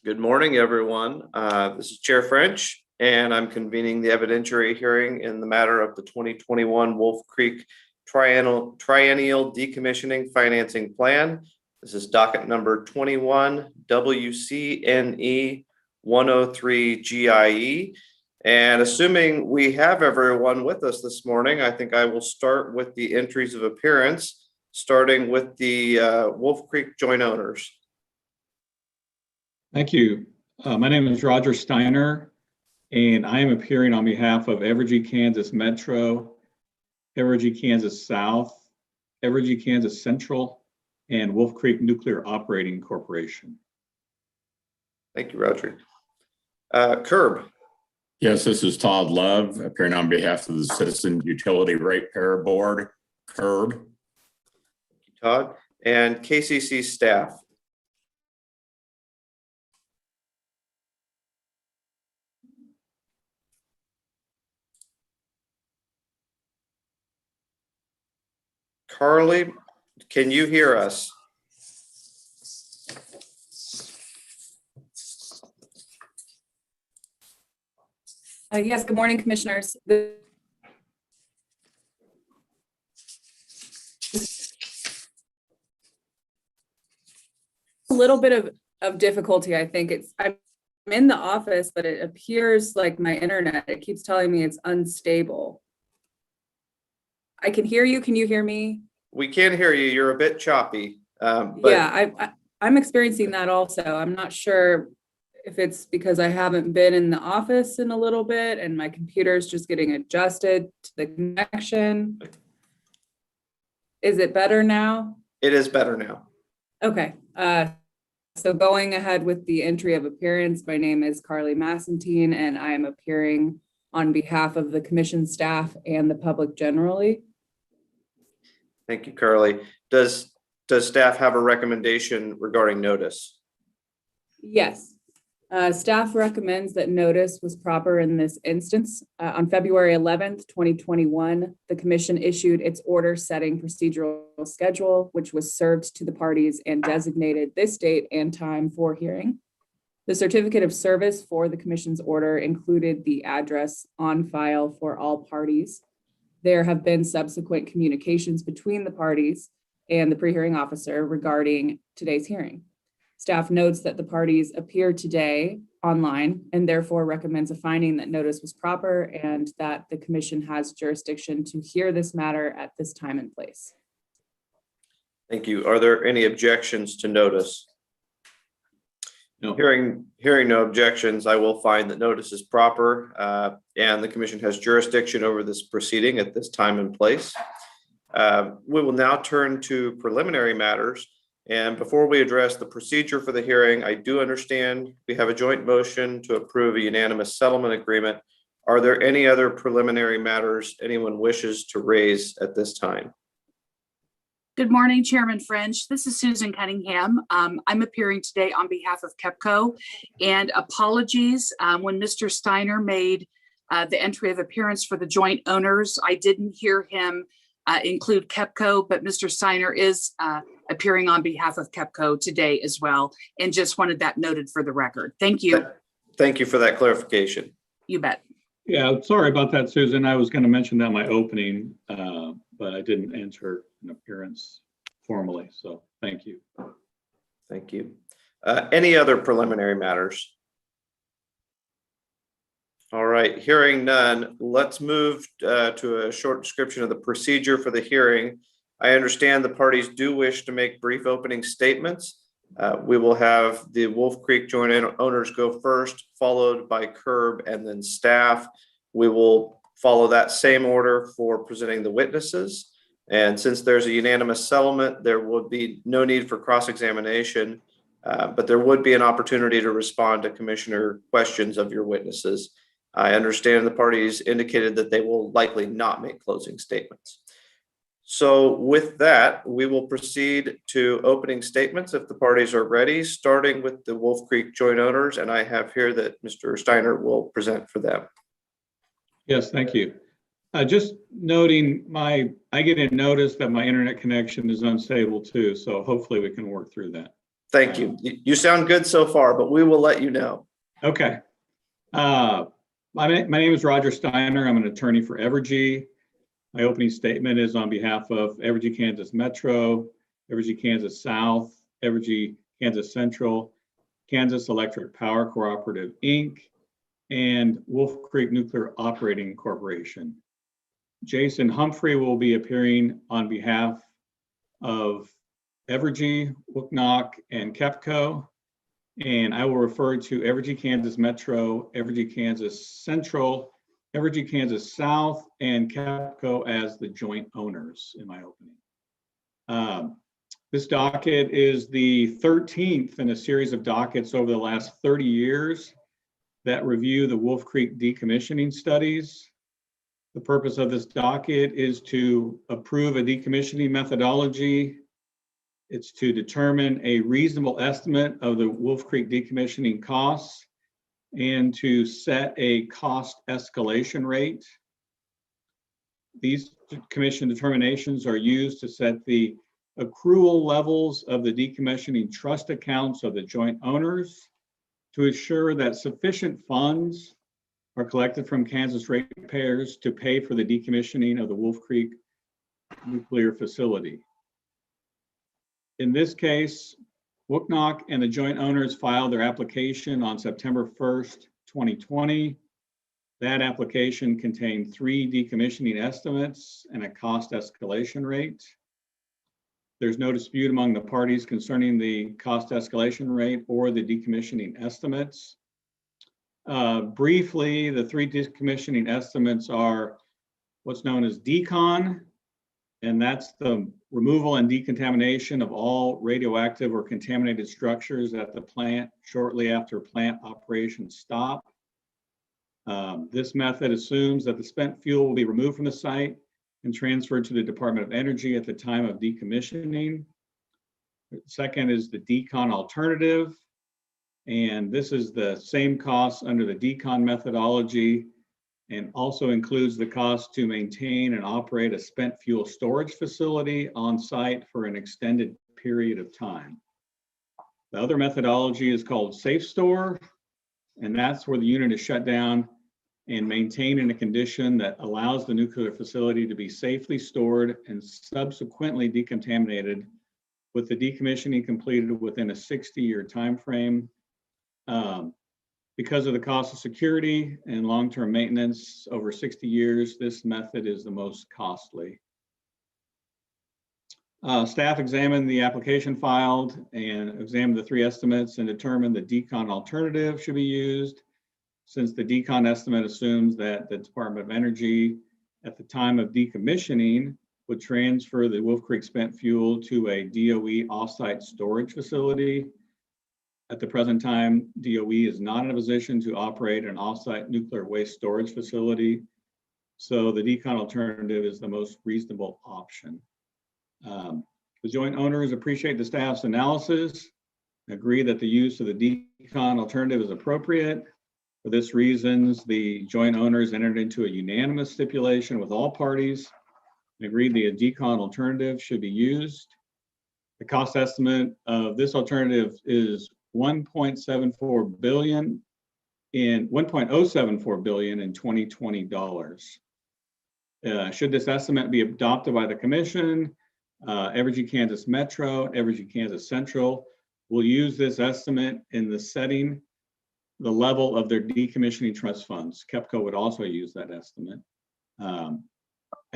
Good morning, everyone. This is Chair French, and I'm convening the evidentiary hearing in the matter of the 2021 Wolf Creek Triennial Decommissioning Financing Plan. This is docket number 21 WCNE 103 GIE. And assuming we have everyone with us this morning, I think I will start with the entries of appearance, starting with the Wolf Creek joint owners. Thank you. My name is Roger Steiner, and I am appearing on behalf of Evergy, Kansas Metro, Evergy, Kansas South, Evergy, Kansas Central, and Wolf Creek Nuclear Operating Corporation. Thank you, Roger. Curb. Yes, this is Todd Love, appearing on behalf of the Citizen Utility Ratepayer Board, CURB. Thank you, Todd. And KCC staff. Carly, can you hear us? Yes, good morning, commissioners. A little bit of difficulty, I think. I'm in the office, but it appears like my internet, it keeps telling me it's unstable. I can hear you. Can you hear me? We can hear you. You're a bit choppy. But yeah, I'm experiencing that also. I'm not sure if it's because I haven't been in the office in a little bit and my computer is just getting adjusted to the connection. Is it better now? It is better now. Okay. So going ahead with the entry of appearance, my name is Carly Massentine, and I am appearing on behalf of the commission staff and the public generally. Thank you, Carly. Does staff have a recommendation regarding notice? Yes. Staff recommends that notice was proper in this instance. On February 11th, 2021, the commission issued its order setting procedural schedule, which was served to the parties and designated this date and time for hearing. The certificate of service for the commission's order included the address on file for all parties. There have been subsequent communications between the parties and the pre-hearing officer regarding today's hearing. Staff notes that the parties appear today online and therefore recommends a finding that notice was proper and that the commission has jurisdiction to hear this matter at this time and place. Thank you. Are there any objections to notice? No. Hearing no objections, I will find that notice is proper and the commission has jurisdiction over this proceeding at this time and place. We will now turn to preliminary matters. And before we address the procedure for the hearing, I do understand we have a joint motion to approve a unanimous settlement agreement. Are there any other preliminary matters anyone wishes to raise at this time? Good morning, Chairman French. This is Susan Cunningham. I'm appearing today on behalf of KEPCO, and apologies when Mr. Steiner made the entry of appearance for the joint owners. I didn't hear him include KEPCO, but Mr. Steiner is appearing on behalf of KEPCO today as well, and just wanted that noted for the record. Thank you. Thank you for that clarification. You bet. Yeah, sorry about that, Susan. I was going to mention that in my opening, but I didn't enter an appearance formally. So thank you. Thank you. Any other preliminary matters? All right, hearing none, let's move to a short description of the procedure for the hearing. I understand the parties do wish to make brief opening statements. We will have the Wolf Creek joint owners go first, followed by CURB and then staff. We will follow that same order for presenting the witnesses. And since there's a unanimous settlement, there would be no need for cross-examination, but there would be an opportunity to respond to commissioner questions of your witnesses. I understand the parties indicated that they will likely not make closing statements. So with that, we will proceed to opening statements if the parties are ready, starting with the Wolf Creek joint owners. And I have here that Mr. Steiner will present for them. Yes, thank you. Just noting I get a notice that my internet connection is unstable too, so hopefully we can work through that. Thank you. You sound good so far, but we will let you know. Okay. My name is Roger Steiner. I'm an attorney for Evergy. My opening statement is on behalf of Evergy Kansas Metro, Evergy Kansas South, Evergy Kansas Central, Kansas Electric Power Cooperative, Inc., and Wolf Creek Nuclear Operating Corporation. Jason Humphrey will be appearing on behalf of Evergy, WCNE, and KEPCO. And I will refer to Evergy Kansas Metro, Evergy Kansas Central, Evergy Kansas South, and KEPCO as the joint owners in my opening. This docket is the 13th in a series of dockets over the last 30 years that review the Wolf Creek decommissioning studies. The purpose of this docket is to approve a decommissioning methodology. It's to determine a reasonable estimate of the Wolf Creek decommissioning costs and to set a cost escalation rate. These commission determinations are used to set the accrual levels of the decommissioning trust accounts of the joint owners to ensure that sufficient funds are collected from Kansas ratepayers to pay for the decommissioning of the Wolf Creek nuclear facility. In this case, WCNE and the joint owners filed their application on September 1st, 2020. That application contained 3 decommissioning estimates and a cost escalation rate. There's no dispute among the parties concerning the cost escalation rate or the decommissioning estimates. Briefly, the 3 decommissioning estimates are what's known as decon, and that's the removal and decontamination of all radioactive or contaminated structures at the plant shortly after plant operations stop. This method assumes that the spent fuel will be removed from the site and transferred to the Department of Energy at the time of decommissioning. Second is the decon alternative, and this is the same costs under the decon methodology and also includes the cost to maintain and operate a spent fuel storage facility on site for an extended period of time. The other methodology is called safe store, and that's where the unit is shut down and maintained in a condition that allows the nuclear facility to be safely stored and subsequently decontaminated, with the decommissioning completed within a 60-year time frame. Because of the cost of security and long-term maintenance over 60 years, this method is the most costly. Staff examined the application filed and examined the 3 estimates and determined the decon alternative should be used, since the decon estimate assumes that the Department of Energy at the time of decommissioning would transfer the Wolf Creek spent fuel to a DOE offsite storage facility. At the present time, DOE is not in a position to operate an offsite nuclear waste storage facility, so the decon alternative is the most reasonable option. The joint owners appreciate the staff's analysis, agree that the use of the decon alternative is appropriate. For this reasons, the joint owners entered into a unanimous stipulation with all parties and agreed the decon alternative should be used. The cost estimate of this alternative is $1.074 billion in 2020 dollars. Should this estimate be adopted by the commission, Evergy Kansas Metro, Evergy Kansas Central will use this estimate in the setting the level of their decommissioning trust funds. KEPCO would also use that estimate.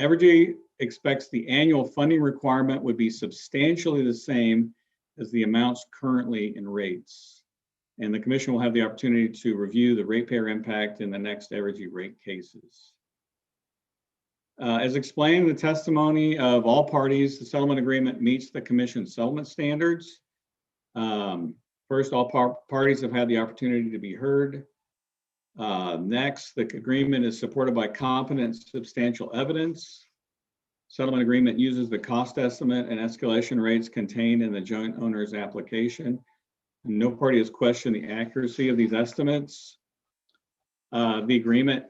Evergy expects the annual funding requirement would be substantially the same as the amounts currently in rates. And the commission will have the opportunity to review the ratepayer impact in the next Evergy rate cases. As explained in the testimony of all parties, the settlement agreement meets the commission settlement standards. First, all parties have had the opportunity to be heard. Next, the agreement is supported by competent substantial evidence. Settlement agreement uses the cost estimate and escalation rates contained in the joint owners application. And no party has questioned the accuracy of these estimates. The agreement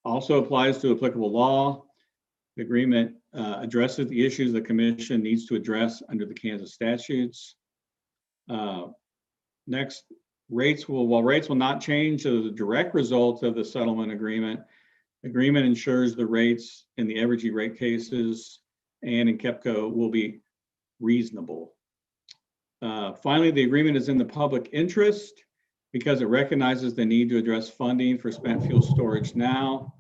also applies to applicable law. The agreement addresses the issues the commission needs to address under the Kansas statutes. Next, while rates will not change as a direct result of the settlement agreement, agreement ensures the rates in the Evergy rate cases and in KEPCO will be reasonable. Finally, the agreement is in the public interest because it recognizes the need to address funding for spent fuel storage now,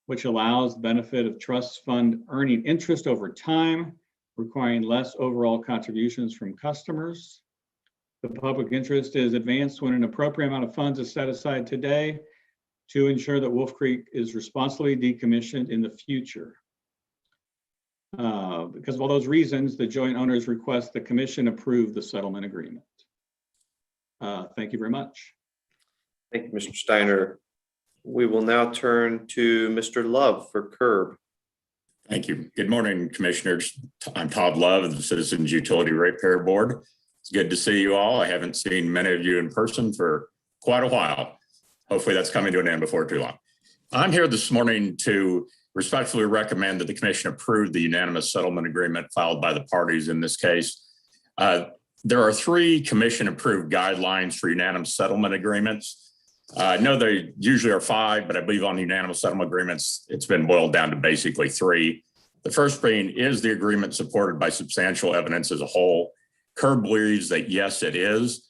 which allows the benefit of trust fund earning interest over time, requiring less overall contributions from customers. The public interest is advanced when an appropriate amount of funds is set aside today to ensure that Wolf Creek is responsibly decommissioned in the future. Because of all those reasons, the joint owners request the commission approve the settlement agreement. Thank you very much. Thank you, Mr. Steiner. We will now turn to Mr. Love for CURB. Thank you. Good morning, commissioners. I'm Todd Love of the Citizens Utility Ratepayer Board. It's good to see you all. I haven't seen many of you in person for quite a while. Hopefully that's coming to an end before too long. I'm here this morning to respectfully recommend that the commission approve the unanimous settlement agreement filed by the parties in this case. There are 3 commission-approved guidelines for unanimous settlement agreements. I know they usually are 5, but I believe on unanimous settlement agreements, it's been boiled down to basically 3. The first being, is the agreement supported by substantial evidence as a whole? CURB believes that yes, it is.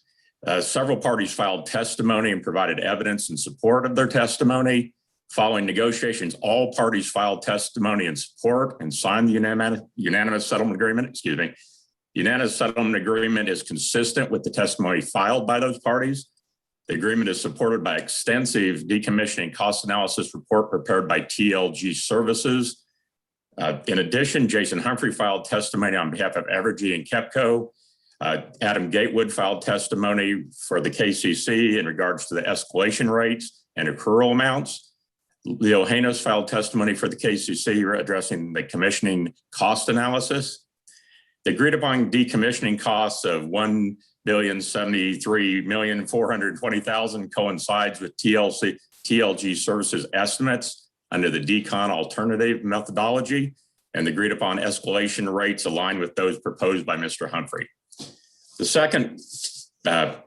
Several parties filed testimony and provided evidence in support of their testimony. Following negotiations, all parties filed testimony in support and signed the unanimous settlement agreement. The unanimous settlement agreement is consistent with the testimony filed by those parties. The agreement is supported by extensive decommissioning cost analysis report prepared by TLG Services. In addition, Jason Humphrey filed testimony on behalf of Evergy and KEPCO. Adam Gatewood filed testimony for the KCC in regards to the escalation rates and accrual amounts. Leo Haynes filed testimony for the KCC addressing the commissioning cost analysis. The agreed upon decommissioning costs of $1,073,420,000 coincides with TLG Services estimates under the decon alternative methodology, and the agreed upon escalation rates align with those proposed by Mr. Humphrey. The second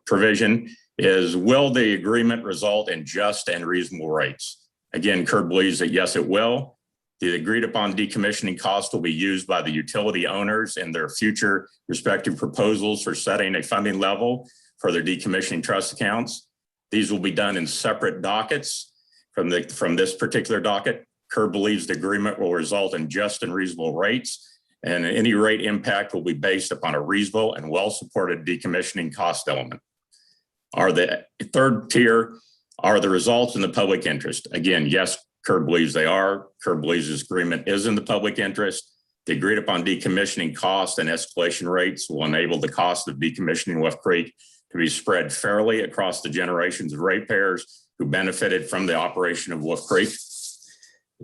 provision is, will the agreement result in just and reasonable rates? Again, CURB believes that yes, it will. The agreed upon decommissioning cost will be used by the utility owners in their future respective proposals for setting a funding level for their decommissioning trust accounts. These will be done in separate dockets from this particular docket. CURB believes the agreement will result in just and reasonable rates, and any rate impact will be based upon a reasonable and well-supported decommissioning cost element. The third tier are the results in the public interest. Again, yes, CURB believes they are. CURB believes this agreement is in the public interest. The agreed upon decommissioning cost and escalation rates will enable the cost of decommissioning Wolf Creek to be spread fairly across the generations of ratepayers who benefited from the operation of Wolf Creek.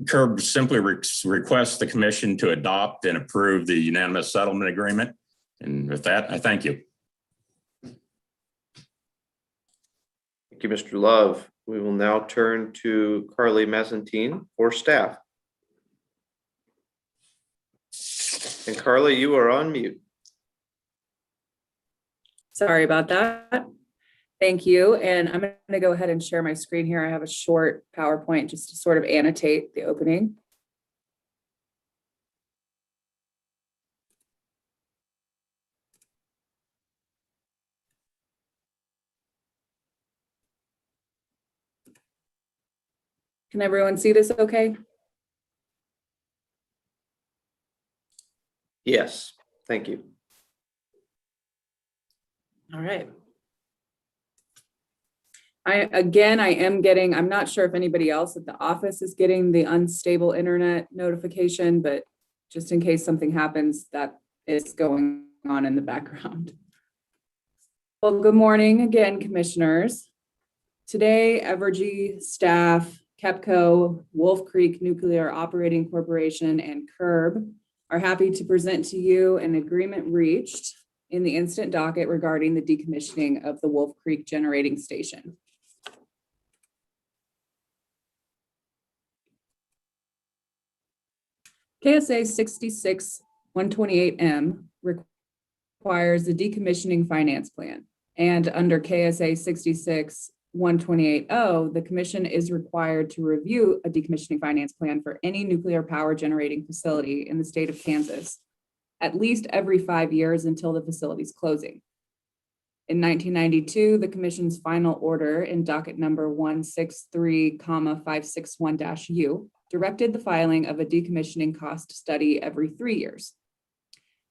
CURB simply requests the commission to adopt and approve the unanimous settlement agreement. And with that, I thank you. Thank you, Mr. Love. We will now turn to Carly Mazzantine for staff. And Carly, you are on mute. Sorry about that. Thank you. And I'm going to go ahead and share my screen here. I have a short PowerPoint just to sort of annotate the opening. Can everyone see this okay? Yes, thank you. All right. I'm not sure if anybody else at the office is getting the unstable internet notification, but just in case something happens, that is going on in the background. Well, good morning again, commissioners. Today, Evergy staff, KEPCO, Wolf Creek Nuclear Operating Corporation, and CURB are happy to present to you an agreement reached in the instant docket regarding the decommissioning of the Wolf Creek Generating Station. KSA 66-128M requires a decommissioning finance plan. And under KSA 66-128-0, the commission is required to review a decommissioning finance plan for any nuclear power generating facility in the state of Kansas at least every 5 years until the facility's closing. In 1992, the commission's final order in docket number 163,561-U directed the filing of a decommissioning cost study every 3 years.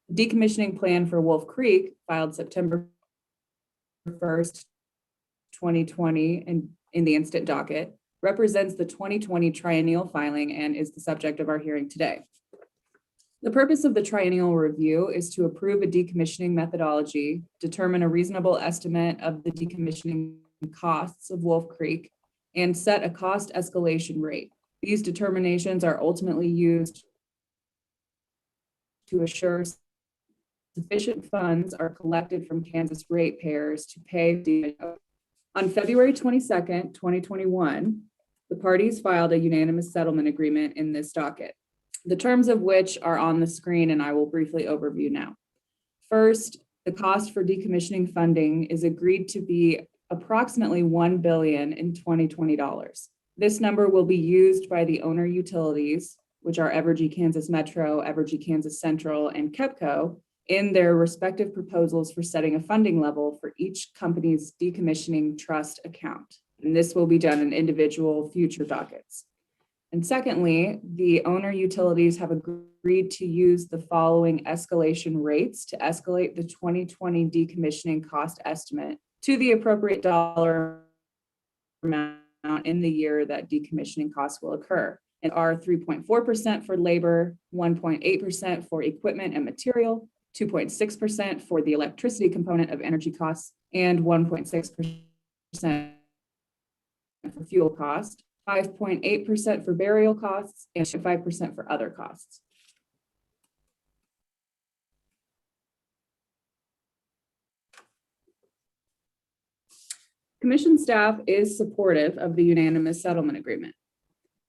The decommissioning plan for Wolf Creek, filed September 1st, 2020, and in the instant docket, represents the 2020 triennial filing and is the subject of our hearing today. The purpose of the triennial review is to approve a decommissioning methodology, determine a reasonable estimate of the decommissioning costs of Wolf Creek, and set a cost escalation rate. These determinations are ultimately used to assure sufficient funds are collected from Kansas ratepayers to pay. On February 22nd, 2021, the parties filed a unanimous settlement agreement in this docket, the terms of which are on the screen, and I will briefly overview now. First, the cost for decommissioning funding is agreed to be approximately $1 billion in 2020 dollars. This number will be used by the owner utilities, which are Evergy Kansas Metro, Evergy Kansas Central, and KEPCO, in their respective proposals for setting a funding level for each company's decommissioning trust account. And this will be done in individual future dockets. And secondly, the owner utilities have agreed to use the following escalation rates to escalate the 2020 decommissioning cost estimate to the appropriate dollar amount in the year that decommissioning costs will occur. And are 3.4% for labor, 1.8% for equipment and material, 2.6% for the electricity component of energy costs, and 1.6% for fuel cost, 5.8% for burial costs, and 5% for other costs. Commission staff is supportive of the unanimous settlement agreement.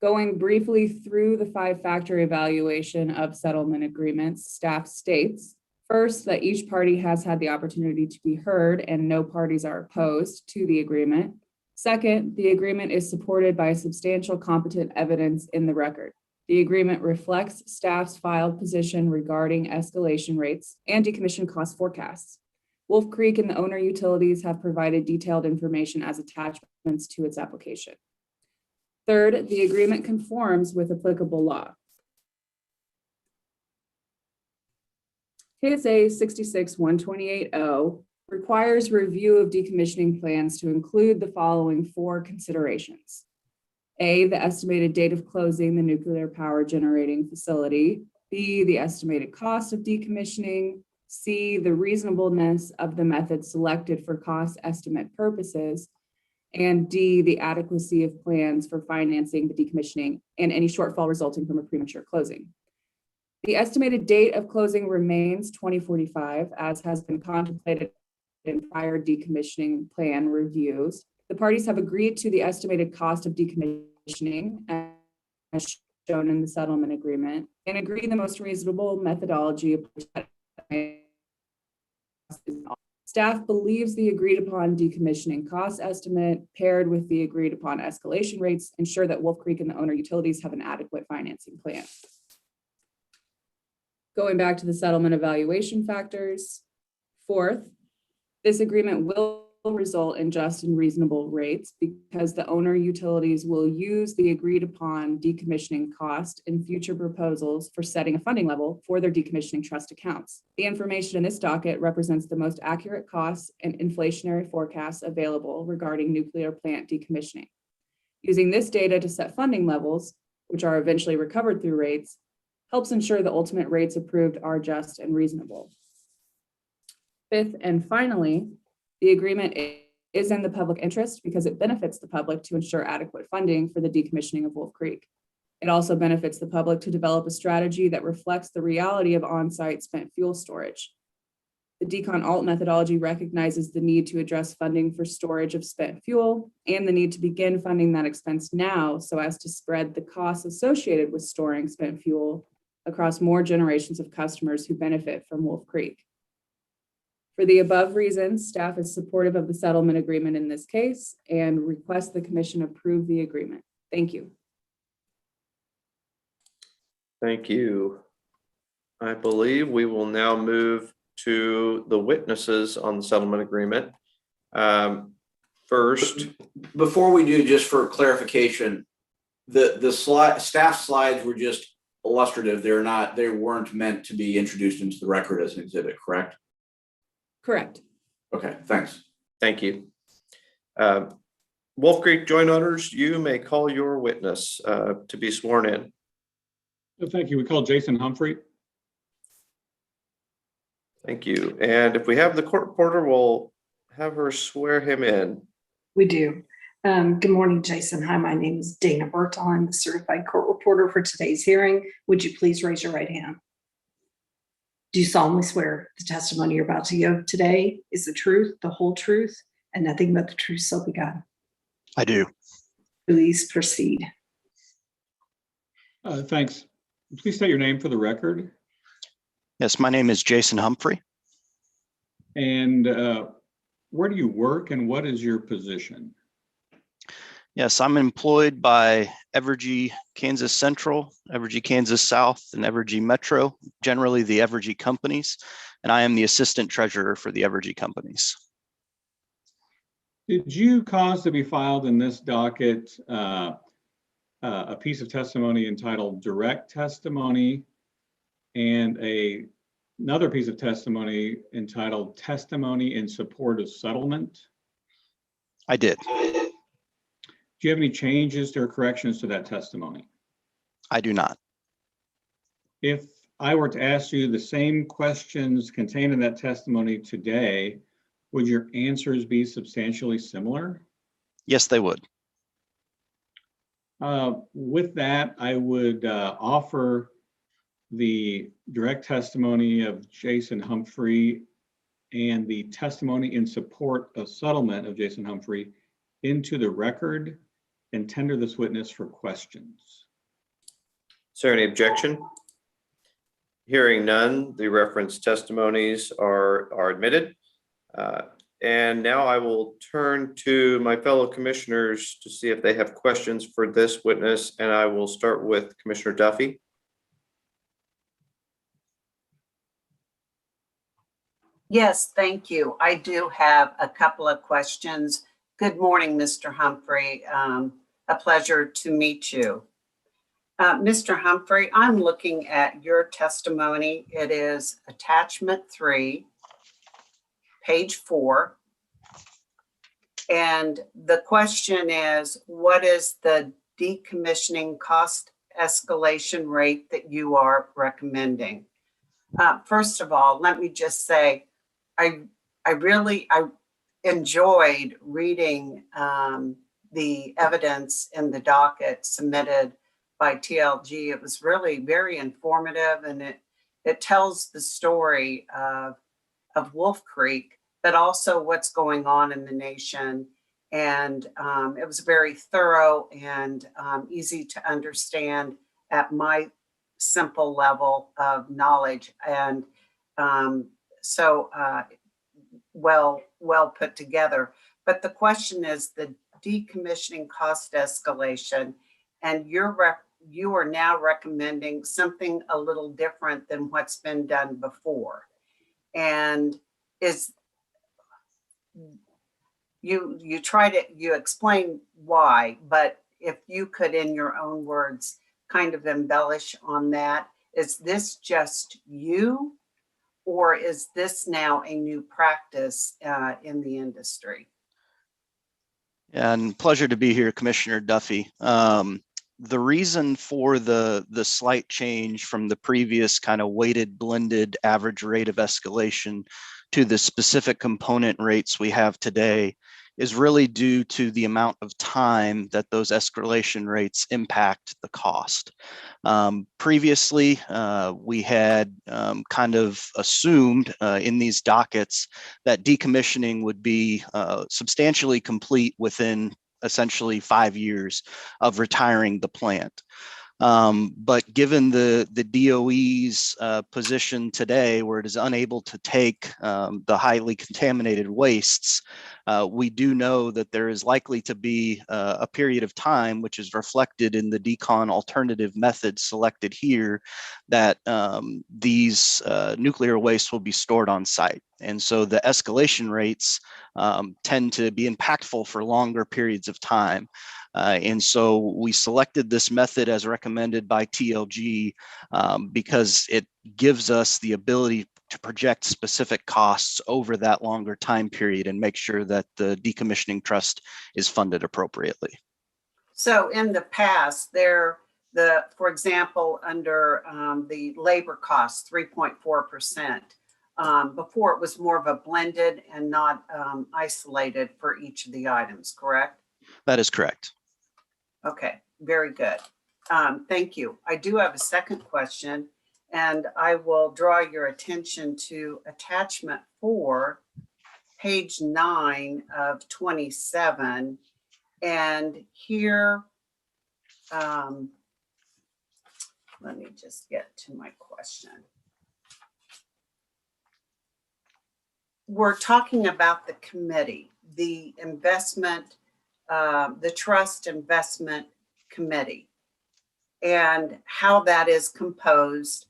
Going briefly through the 5-factor evaluation of settlement agreements, staff states, first, that each party has had the opportunity to be heard and no parties are opposed to the agreement. Second, the agreement is supported by substantial competent evidence in the record. The agreement reflects staff's filed position regarding escalation rates and decommission cost forecasts. Wolf Creek and the owner utilities have provided detailed information as attachments to its application. Third, the agreement conforms with applicable law. KSA 66-128-0 requires review of decommissioning plans to include the following 4 considerations. A, the estimated date of closing the nuclear power generating facility. B, the estimated cost of decommissioning. C, the reasonableness of the method selected for cost estimate purposes. And D, the adequacy of plans for financing the decommissioning and any shortfall resulting from a premature closing. The estimated date of closing remains 2045, as has been contemplated in prior decommissioning plan reviews. The parties have agreed to the estimated cost of decommissioning as shown in the settlement agreement and agree the most reasonable methodology. Staff believes the agreed upon decommissioning cost estimate paired with the agreed upon escalation rates ensure that Wolf Creek and the owner utilities have an adequate financing plan. Going back to the settlement evaluation factors. Fourth, this agreement will result in just and reasonable rates because the owner utilities will use the agreed upon decommissioning cost in future proposals for setting a funding level for their decommissioning trust accounts. The information in this docket represents the most accurate costs and inflationary forecasts available regarding nuclear plant decommissioning. Using this data to set funding levels, which are eventually recovered through rates, helps ensure the ultimate rates approved are just and reasonable. Fifth, and finally, the agreement is in the public interest because it benefits the public to ensure adequate funding for the decommissioning of Wolf Creek. It also benefits the public to develop a strategy that reflects the reality of on-site spent fuel storage. The Decon Alt methodology recognizes the need to address funding for storage of spent fuel and the need to begin funding that expense now so as to spread the costs associated with storing spent fuel across more generations of customers who benefit from Wolf Creek. For the above reasons, staff is supportive of the settlement agreement in this case and requests the commission approve the agreement. Thank you. Thank you. I believe we will now move to the witnesses on the settlement agreement. First, Before we do, just for clarification, the staff slides were just illustrative. They weren't meant to be introduced into the record as an exhibit, correct? Correct. Okay, thanks. thank you. Wolf Creek Joint Owners, you may call your witness to be sworn in. Thank you. We call Jason Humphrey. Thank you. And if we have the court reporter, we'll have her swear him in. We do. Good morning, Jason. Hi, my name is Dana Bertel. I'm the certified court reporter for today's hearing. Would you please raise your right hand? Do you solemnly swear the testimony you're about to give today is the truth, the whole truth, and nothing but the truth, so be God? I do. Please proceed. Thanks. Please state your name for the record. Yes, my name is Jason Humphrey. And where do you work and what is your position? Yes, I'm employed by Evergy Kansas Central, Evergy Kansas South, and Evergy Metro, generally the Evergy companies, and I am the assistant treasurer for the Evergy companies. Did you cause to be filed in this docket a piece of testimony entitled direct testimony and another piece of testimony entitled testimony in support of settlement? I did. Do you have any changes or corrections to that testimony? I do not. If I were to ask you the same questions contained in that testimony today, would your answers be substantially similar? Yes, they would. With that, I would offer the direct testimony of Jason Humphrey and the testimony in support of settlement of Jason Humphrey into the record and tender this witness for questions. Is there any objection? Hearing none, the referenced testimonies are admitted. And now I will turn to my fellow commissioners to see if they have questions for this witness, and I will start with Commissioner Duffy. Yes, thank you. I do have a couple of questions. Good morning, Mr. Humphrey. A pleasure to meet you. Mr. Humphrey, I'm looking at your testimony. It is attachment 3, page 4. And the question is, what is the decommissioning cost escalation rate that you are recommending? First of all, let me just say, I enjoyed reading the evidence in the docket submitted by TLG. It was really very informative, and it tells the story of Wolf Creek, but also what's going on in the nation. And it was very thorough and easy to understand at my simple level of knowledge. And so well put together. But the question is the decommissioning cost escalation, and you are now recommending something a little different than what's been done before. And you explain why, but if you could, in your own words, kind of embellish on that. Is this just you, or is this now a new practice in the industry? And pleasure to be here, Commissioner Duffy. The reason for the slight change from the previous kind of weighted blended average rate of escalation to the specific component rates we have today is really due to the amount of time that those escalation rates impact the cost. Previously, we had kind of assumed in these dockets that decommissioning would be substantially complete within essentially 5 years of retiring the plant. But given the DOE's position today, where it is unable to take the highly contaminated wastes, we do know that there is likely to be a period of time, which is reflected in the decon alternative method selected here, that these nuclear wastes will be stored on site. And so the escalation rates tend to be impactful for longer periods of time. And so we selected this method as recommended by TLG because it gives us the ability to project specific costs over that longer time period and make sure that the decommissioning trust is funded appropriately. So in the past, for example, under the labor costs, 3.4%. Before it was more of a blended and not isolated for each of the items, correct? That is correct. Okay, very good. Thank you. I do have a second question, and I will draw your attention to attachment 4, page 9 of 27. And here, let me just get to my question. We're talking about the committee, the investment, the trust investment committee, and how that is composed,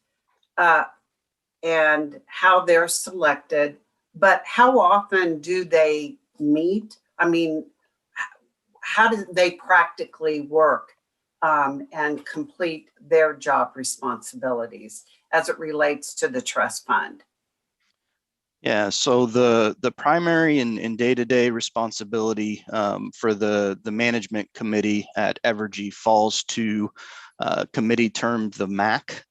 and how they're selected. But how often do they meet? I mean, how do they practically work and complete their job responsibilities as it relates to the trust fund? Yeah, so the primary and day-to-day responsibility for the management committee at Evergy falls to a committee termed the MAC.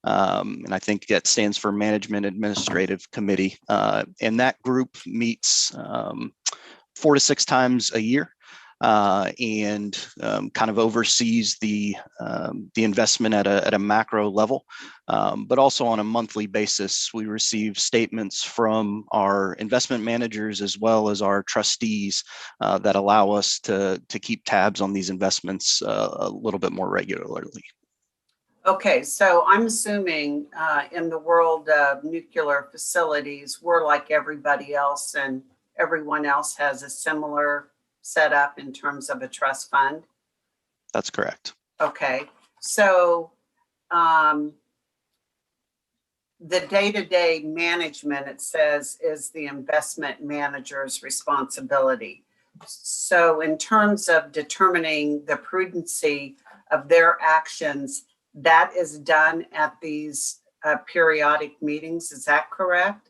And I think that stands for Management Administrative Committee. And that group meets 4 to 6 times a year. And kind of oversees the investment at a macro level, but also on a monthly basis. We receive statements from our investment managers as well as our trustees that allow us to keep tabs on these investments a little bit more regularly. Okay, so I'm assuming in the world of nuclear facilities, we're like everybody else, and everyone else has a similar set up in terms of a trust fund? That's correct. Okay, so the day-to-day management, it says, is the investment manager's responsibility. So in terms of determining the prudency of their actions, that is done at these periodic meetings, is that correct?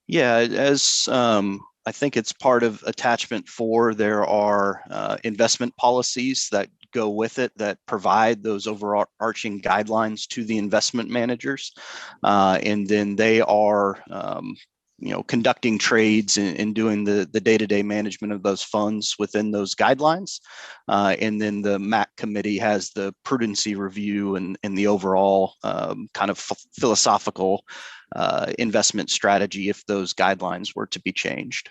Yeah, as I think it's part of attachment 4. There are investment policies that go with it that provide those overarching guidelines to the investment managers. And then they are, conducting trades and doing the day-to-day management of those funds within those guidelines. And then the MAC committee has the prudency review and the overall kind of philosophical investment strategy if those guidelines were to be changed.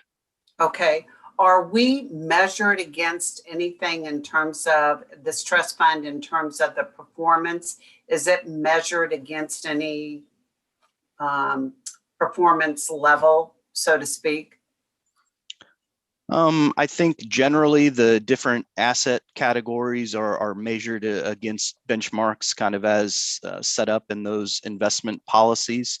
Okay. Are we measured against anything in terms of this trust fund, in terms of the performance? Is it measured against any performance level, so to speak? I think generally the different asset categories are measured against benchmarks kind of as set up in those investment policies.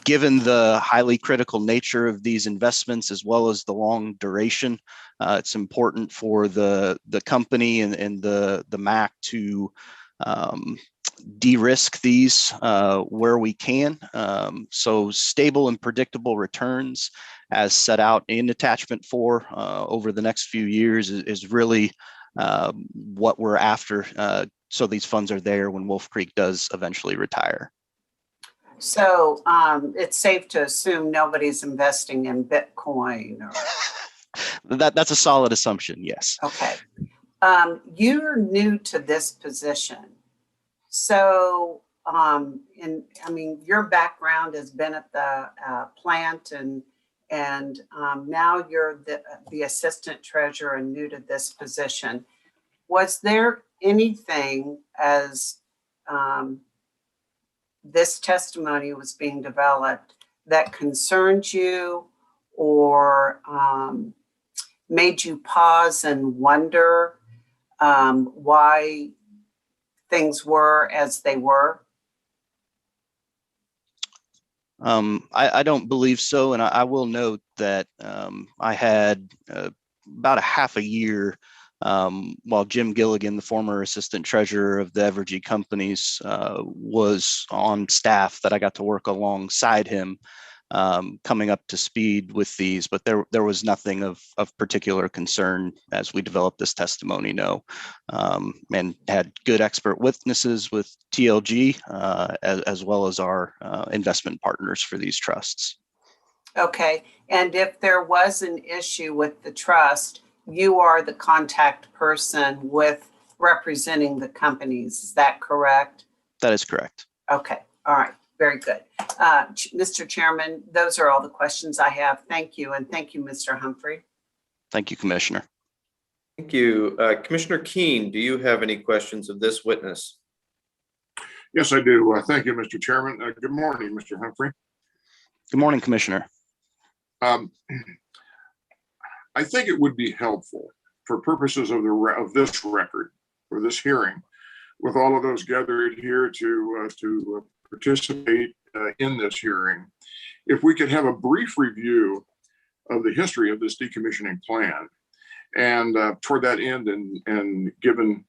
Given the highly critical nature of these investments, as well as the long duration, it's important for the company and the MAC to de-risk these where we can. So stable and predictable returns as set out in attachment 4 over the next few years is really what we're after. So these funds are there when Wolf Creek does eventually retire. So it's safe to assume nobody's investing in Bitcoin or... That's a solid assumption, yes. Okay. You're new to this position. So, your background has been at the plant and now you're the assistant treasurer and new to this position. was there anything as this testimony was being developed that concerned you or made you pause and wonder why things were as they were? I don't believe so. And I will note that I had about a half a year while Jim Gilligan, the former assistant treasurer of the Evergy companies, was on staff, that I got to work alongside him, coming up to speed with these, but there was nothing of particular concern as we developed this testimony, no. And had good expert witnesses with TLG, as well as our investment partners for these trusts. Okay, and if there was an issue with the trust, you are the contact person with representing the companies, is that correct? That is correct. Okay, all right, very good. Mr. Chairman, those are all the questions I have. Thank you, and thank you, Mr. Humphrey. Thank you, Commissioner. Thank you. Commissioner Keen, do you have any questions of this witness? Yes, I do. Thank you, Mr. Chairman. Good morning, Mr. Humphrey. Good morning, Commissioner. I think it would be helpful for purposes of this record, for this hearing, with all of those gathered here to participate in this hearing, if we could have a brief review of the history of this decommissioning plan. And toward that end, and given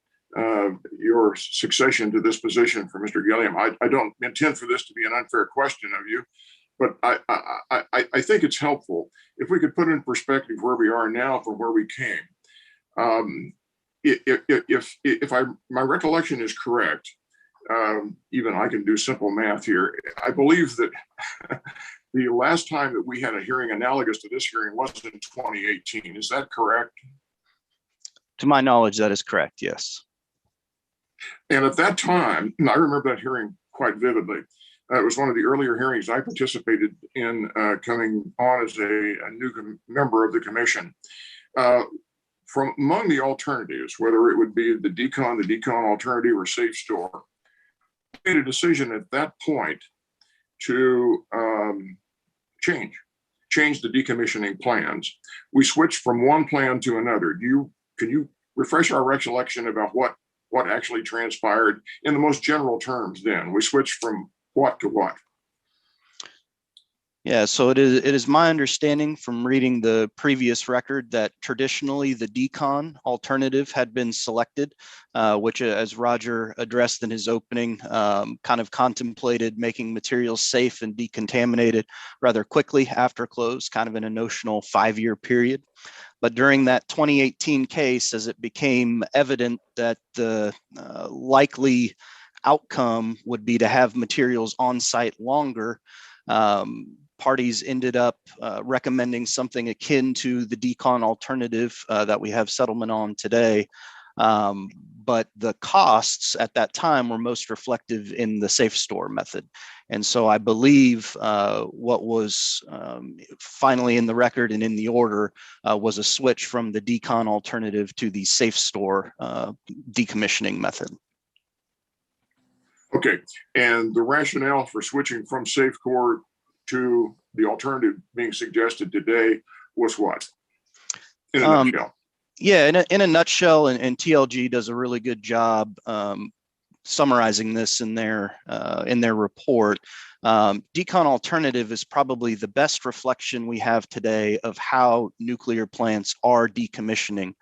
your succession to this position for Mr. Gilliam, I don't intend for this to be an unfair question of you, but I think it's helpful if we could put in perspective where we are now from where we came. If my recollection is correct, even I can do simple math here. I believe that the last time that we had a hearing analogous to this hearing was in 2018. Is that correct? To my knowledge, that is correct, yes. And at that time, and I remember that hearing quite vividly. It was one of the earlier hearings I participated in, coming on as a new member of the commission. From among the alternatives, whether it would be the decon alternative, or safe store, we made a decision at that point to change the decommissioning plans. We switched from one plan to another. Can you refresh our recollection about what actually transpired in the most general terms then? We switched from what to what? Yeah, so it is my understanding from reading the previous record that traditionally the decon alternative had been selected, which, as Roger addressed in his opening, kind of contemplated making materials safe and decontaminated rather quickly after close, kind of in a notional 5-year period. But during that 2018 case, as it became evident that the likely outcome would be to have materials on site longer, parties ended up recommending something akin to the decon alternative that we have settlement on today. But the costs at that time were most reflective in the safe store method. And so I believe what was finally in the record and in the order was a switch from the decon alternative to the safe store decommissioning method. Okay, and the rationale for switching from safe core to the alternative being suggested today was what? In a nutshell. Yeah, in a nutshell, and TLG does a really good job summarizing this in their report. Decon alternative is probably the best reflection we have today of how nuclear plants are decommissioning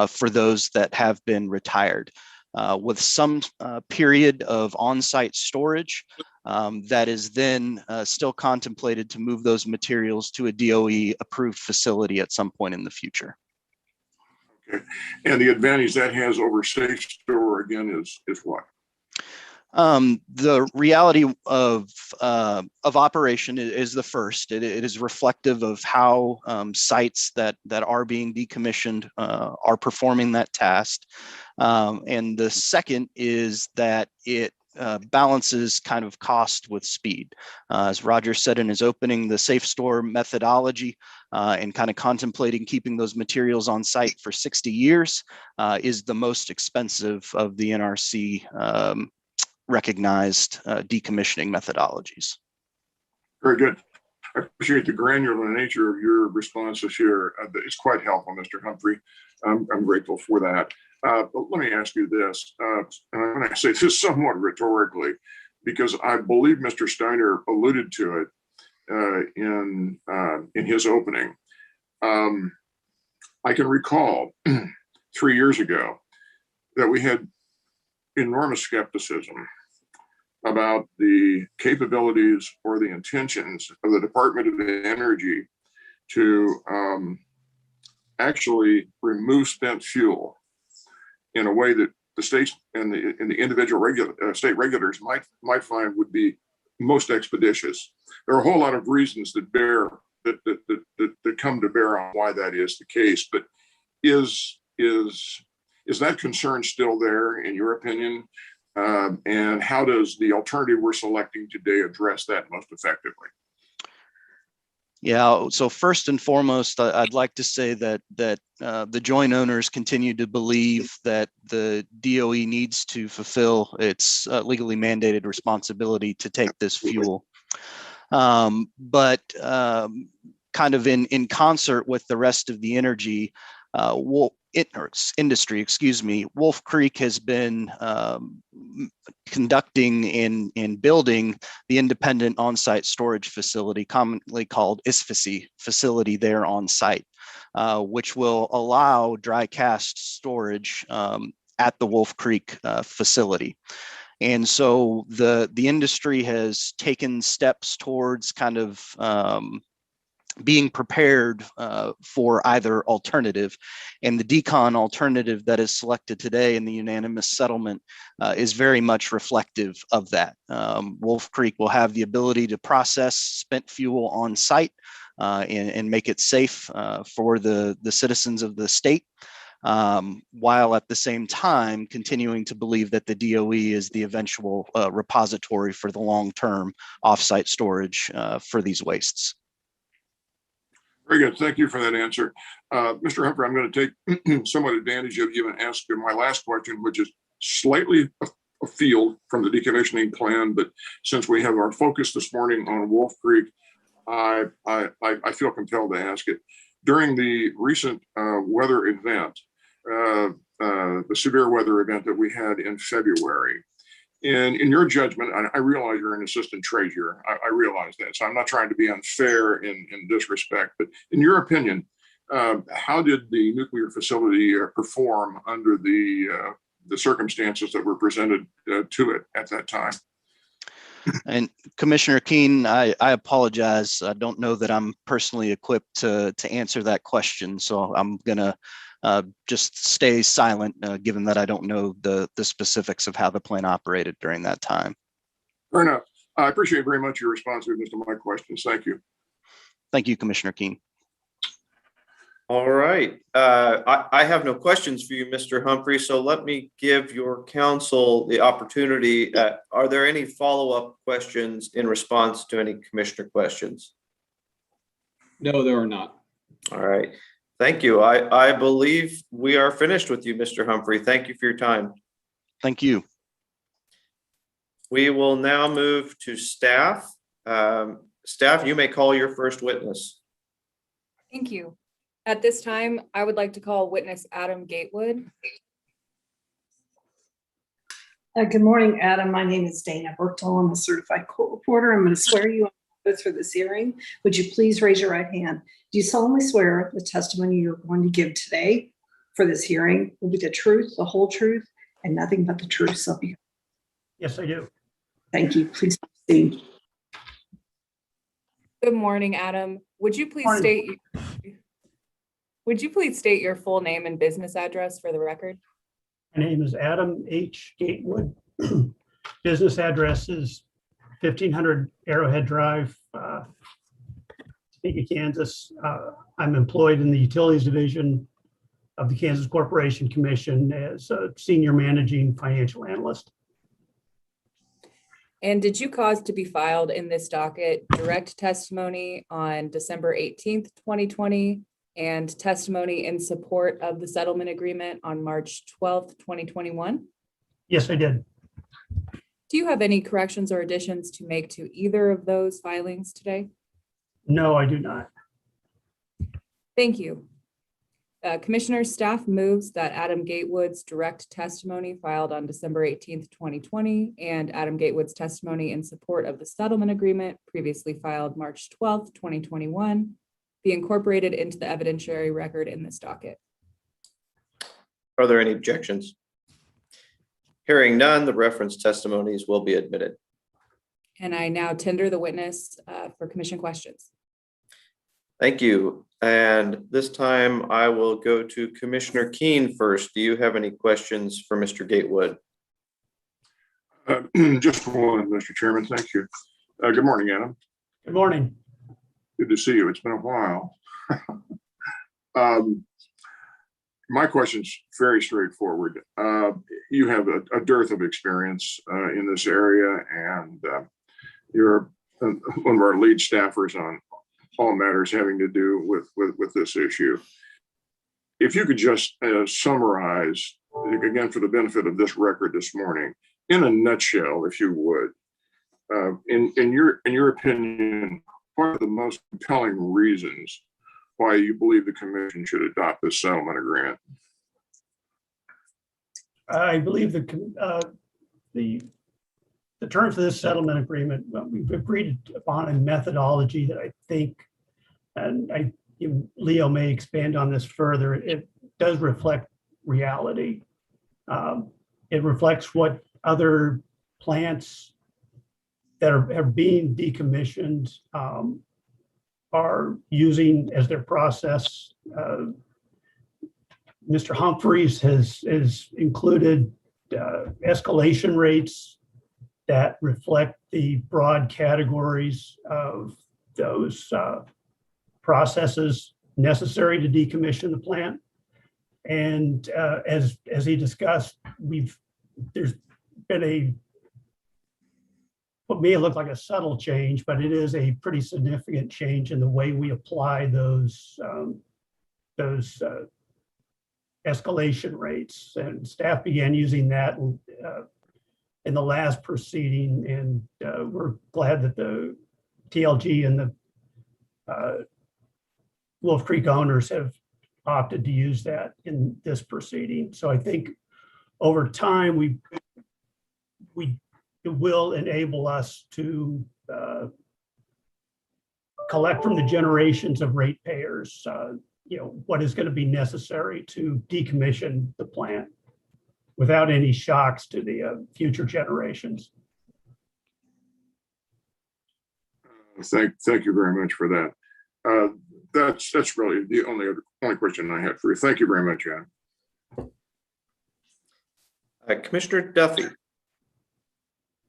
for those that have been retired. With some period of on-site storage that is then still contemplated to move those materials to a DOE-approved facility at some point in the future. Okay, and the advantage that has over safe store again is what? The reality of operation is the first. It is reflective of how sites that are being decommissioned are performing that task. And the second is that it balances kind of cost with speed. As Roger said in his opening, the safe store methodology and kind of contemplating keeping those materials on site for 60 years is the most expensive of the NRC recognized decommissioning methodologies. Very good. I appreciate the granular nature of your responses here. It's quite helpful, Mr. Humphrey. I'm grateful for that. But let me ask you this, and I'm going to say this somewhat rhetorically, because I believe Mr. Steiner alluded to it in his opening. I can recall 3 years ago that we had enormous skepticism about the capabilities or the intentions of the Department of Energy to actually remove spent fuel in a way that the states and the individual state regulators might find would be most expeditious. There are a whole lot of reasons that come to bear on why that is the case. But is that concern still there, in your opinion? And how does the alternative we're selecting today address that most effectively? Yeah, so first and foremost, I'd like to say that the joint owners continue to believe that the DOE needs to fulfill its legally mandated responsibility to take this fuel. But kind of in concert with the rest of the energy industry, Wolf Creek has been conducting in building the independent on-site storage facility, commonly called ISFACY facility there on site, which will allow dry cast storage at the Wolf Creek facility. And so the industry has taken steps towards kind of being prepared for either alternative. And the decon alternative that is selected today in the unanimous settlement is very much reflective of that. Wolf Creek will have the ability to process spent fuel on site and make it safe for the citizens of the state, while at the same time continuing to believe that the DOE is the eventual repository for the long-term offsite storage for these wastes. Very good. Thank you for that answer. Mr. Humphrey, I'm going to take somewhat advantage of you and ask you my last question, which is slightly afield from the decommissioning plan. But since we have our focus this morning on Wolf Creek, I feel compelled to ask it. During the recent weather event, the severe weather event that we had in February, and in your judgment, I realize you're an assistant treasurer. I realize that. So I'm not trying to be unfair in this respect. But in your opinion, how did the nuclear facility perform under the circumstances that were presented to it at that time? And Commissioner Keen, I apologize. I don't know that I'm personally equipped to answer that question. So I'm going to just stay silent, given that I don't know the specifics of how the plant operated during that time. Fair enough. I appreciate very much your responsiveness to my questions. Thank you. Thank you, Commissioner Keen. All right. I have no questions for you, Mr. Humphrey, so let me give your counsel the opportunity. Are there any follow-up questions in response to any commissioner questions? No, there are not. All right. Thank you. I believe we are finished with you, Mr. Humphrey. Thank you for your time. Thank you. We will now move to staff. Staff, you may call your first witness. Thank you. At this time, I would like to call witness Adam Gatewood. Good morning, Adam. My name is Dana Bertel. I'm a certified court reporter. I'm going to swear you on for this hearing. Would you please raise your right hand? Do you solemnly swear the testimony you're going to give today for this hearing will be the truth, the whole truth, and nothing but the truth? So be. Yes, I do. Thank you. Please proceed. Good morning, Adam. Would you please state your full name and business address for the record? My name is Adam H. Gatewood. Business address is 1500 Arrowhead Drive, Topeka, Kansas. I'm employed in the Utilities Division of the Kansas Corporation Commission as a Senior Managing Financial Analyst. And did you cause to be filed in this docket direct testimony on December 18th, 2020, and testimony in support of the settlement agreement on March 12th, 2021? Yes, I did. Do you have any corrections or additions to make to either of those filings today? No, I do not. Thank you. Commissioner's staff moves that Adam Gatewood's direct testimony filed on December 18th, 2020, and Adam Gatewood's testimony in support of the settlement agreement previously filed March 12th, 2021, be incorporated into the evidentiary record in this docket. Are there any objections? Hearing none, the reference testimonies will be admitted. And I now tender the witness for commission questions. Thank you. And this time I will go to Commissioner Keen first. Do you have any questions for Mr. Gatewood? Just one, Mr. Chairman. Thank you. Good morning, Adam. Good morning. Good to see you. It's been a while. My question's very straightforward. You have a dearth of experience in this area, and you're one of our lead staffers on all matters having to do with this issue. If you could just summarize, again, for the benefit of this record this morning, in a nutshell, if you would, in your opinion, what are the most compelling reasons why you believe the commission should adopt this settlement agreement? I believe the terms of this settlement agreement, we've agreed upon a methodology that I think, and Leo may expand on this further, it does reflect reality. It reflects what other plants that are being decommissioned are using as their process. Mr. Humphreys has included escalation rates that reflect the broad categories of those processes necessary to decommission the plant. And as he discussed, there's been what may look like a subtle change, but it is a pretty significant change in the way we apply those escalation rates. And staff began using that in the last proceeding, and we're glad that the TLG and the Wolf Creek owners have opted to use that in this proceeding. So I think over time, it will enable us to collect from the generations of ratepayers, what is going to be necessary to decommission the plant without any shocks to the future generations. Thank you very much for that. That's really the only question I had for you. Thank you very much, Adam. Commissioner Duffy.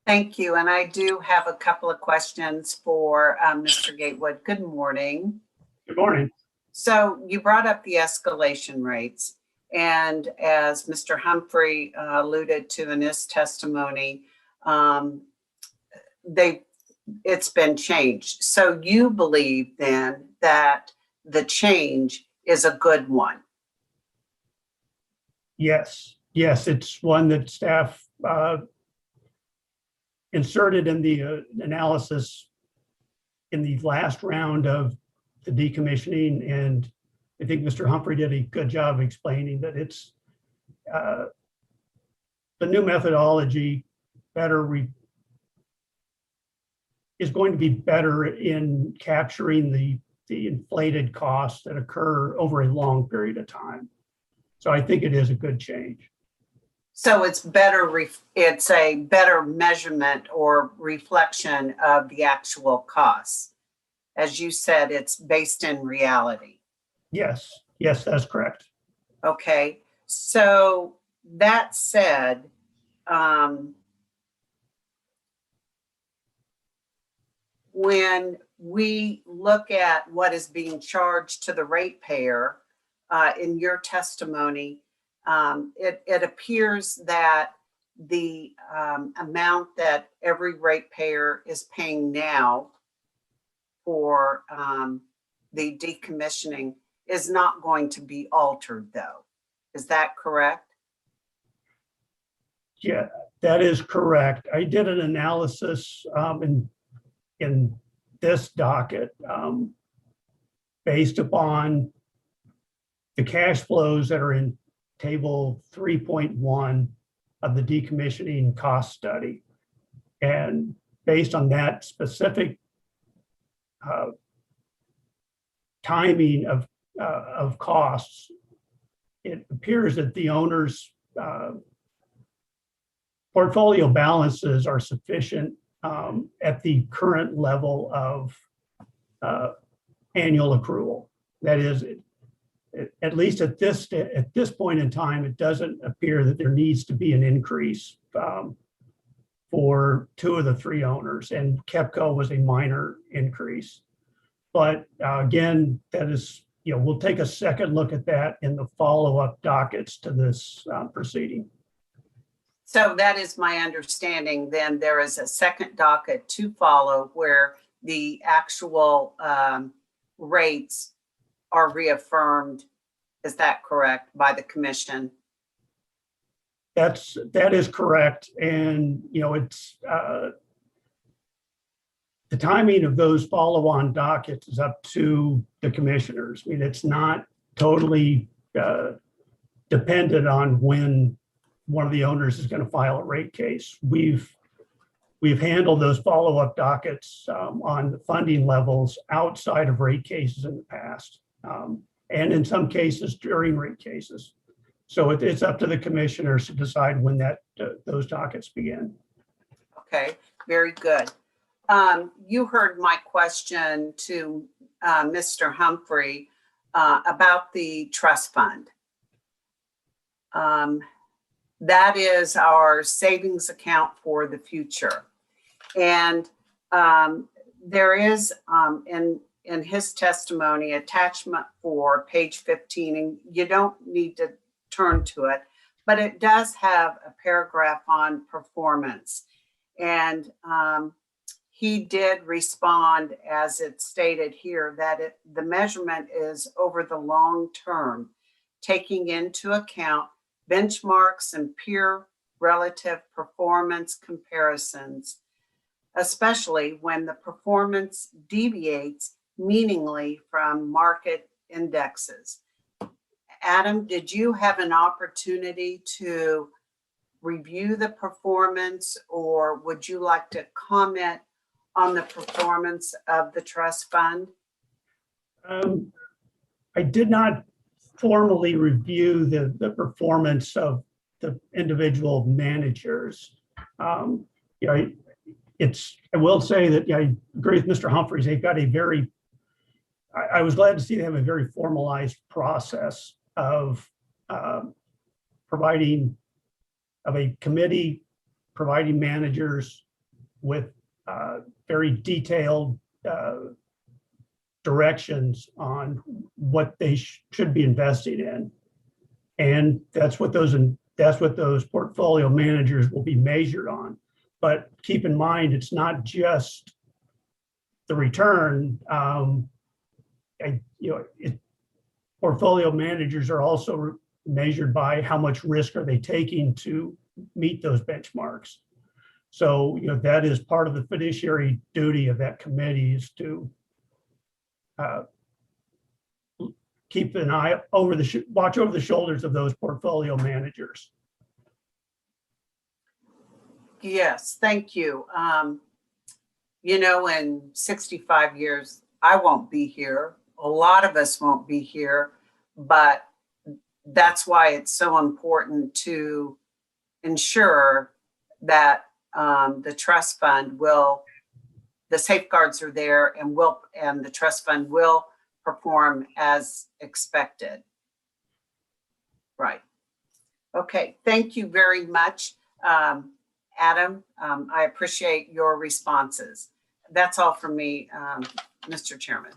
Thank you. And I do have a couple of questions for Mr. Gatewood. Good morning. Good morning. So you brought up the escalation rates. And as Mr. Humphrey alluded to in his testimony, it's been changed. So you believe then that the change is a good one? Yes, it's one that staff inserted in the analysis in the last round of the decommissioning, and I think Mr. Humphrey did a good job explaining that it's the new methodology is going to be better in capturing the inflated costs that occur over a long period of time. So I think it is a good change. So it's better, it's a better measurement or reflection of the actual costs. As you said, it's based in reality. Yes, that's correct. Okay, so that said, when we look at what is being charged to the ratepayer, in your testimony, it appears that the amount that every ratepayer is paying now for the decommissioning is not going to be altered, though. Is that correct? Yeah, that is correct. I did an analysis in this docket based upon the cash flows that are in table 3.1 of the decommissioning cost study. And based on that specific timing of costs, it appears that the owner's portfolio balances are sufficient at the current level of annual accrual. That is, at least at this point in time, it doesn't appear that there needs to be an increase for two of the three owners, and KEPCO was a minor increase. But again, that is, we'll take a second look at that in the follow-up dockets to this proceeding. So that is my understanding. Then there is a second docket to follow where the actual rates are reaffirmed. Is that correct, by the commission? That is correct. And, it's the timing of those follow-on dockets is up to the commissioners. I mean, it's not totally dependent on when one of the owners is going to file a rate case. We've handled those follow-up dockets on the funding levels outside of rate cases in the past, and in some cases during rate cases. So it's up to the commissioners to decide when those dockets begin. Okay, very good. You heard my question to Mr. Humphrey about the trust fund. That is our savings account for the future. And there is in his testimony attachment for page 15, and you don't need to turn to it, but it does have a paragraph on performance. And he did respond, as it's stated here, that the measurement is over the long term, taking into account benchmarks and peer relative performance comparisons, especially when the performance deviates meaningfully from market indexes. Adam, did you have an opportunity to review the performance, or would you like to comment on the performance of the trust fund? I did not formally review the performance of the individual managers. I will say that I agree with Mr. Humphreys. They've got I was glad to see they have a very formalized process of providing managers with very detailed directions on what they should be investing in. And that's what those portfolio managers will be measured on. But keep in mind, it's not just the return. Portfolio managers are also measured by how much risk are they taking to meet those benchmarks. So, that is part of the fiduciary duty of that committee, is to keep an eye watch over the shoulders of those portfolio managers. Yes, thank you. In 65 years, I won't be here. A lot of us won't be here, but that's why it's so important to ensure that the trust fund the safeguards are there and the trust fund will perform as expected. Right. Okay, thank you very much, Adam. I appreciate your responses. That's all from me, Mr. Chairman.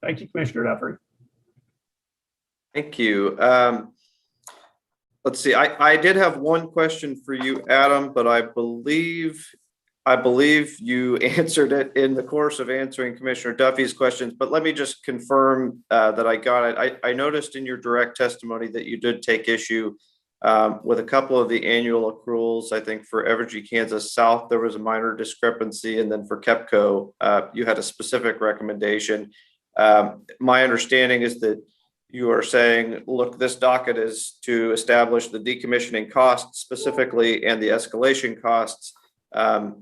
Thank you, Commissioner Duffy. Thank you. let's see, I did have one question for you, Adam, but I believe you answered it in the course of answering Commissioner Duffy's questions, but let me just confirm that I got it. I noticed in your direct testimony that you did take issue with a couple of the annual accruals. I think for Evergy, Kansas South, there was a minor discrepancy, and then for KEPCO, you had a specific recommendation. My understanding is that you are saying, look, this docket is to establish the decommissioning costs specifically and the escalation costs.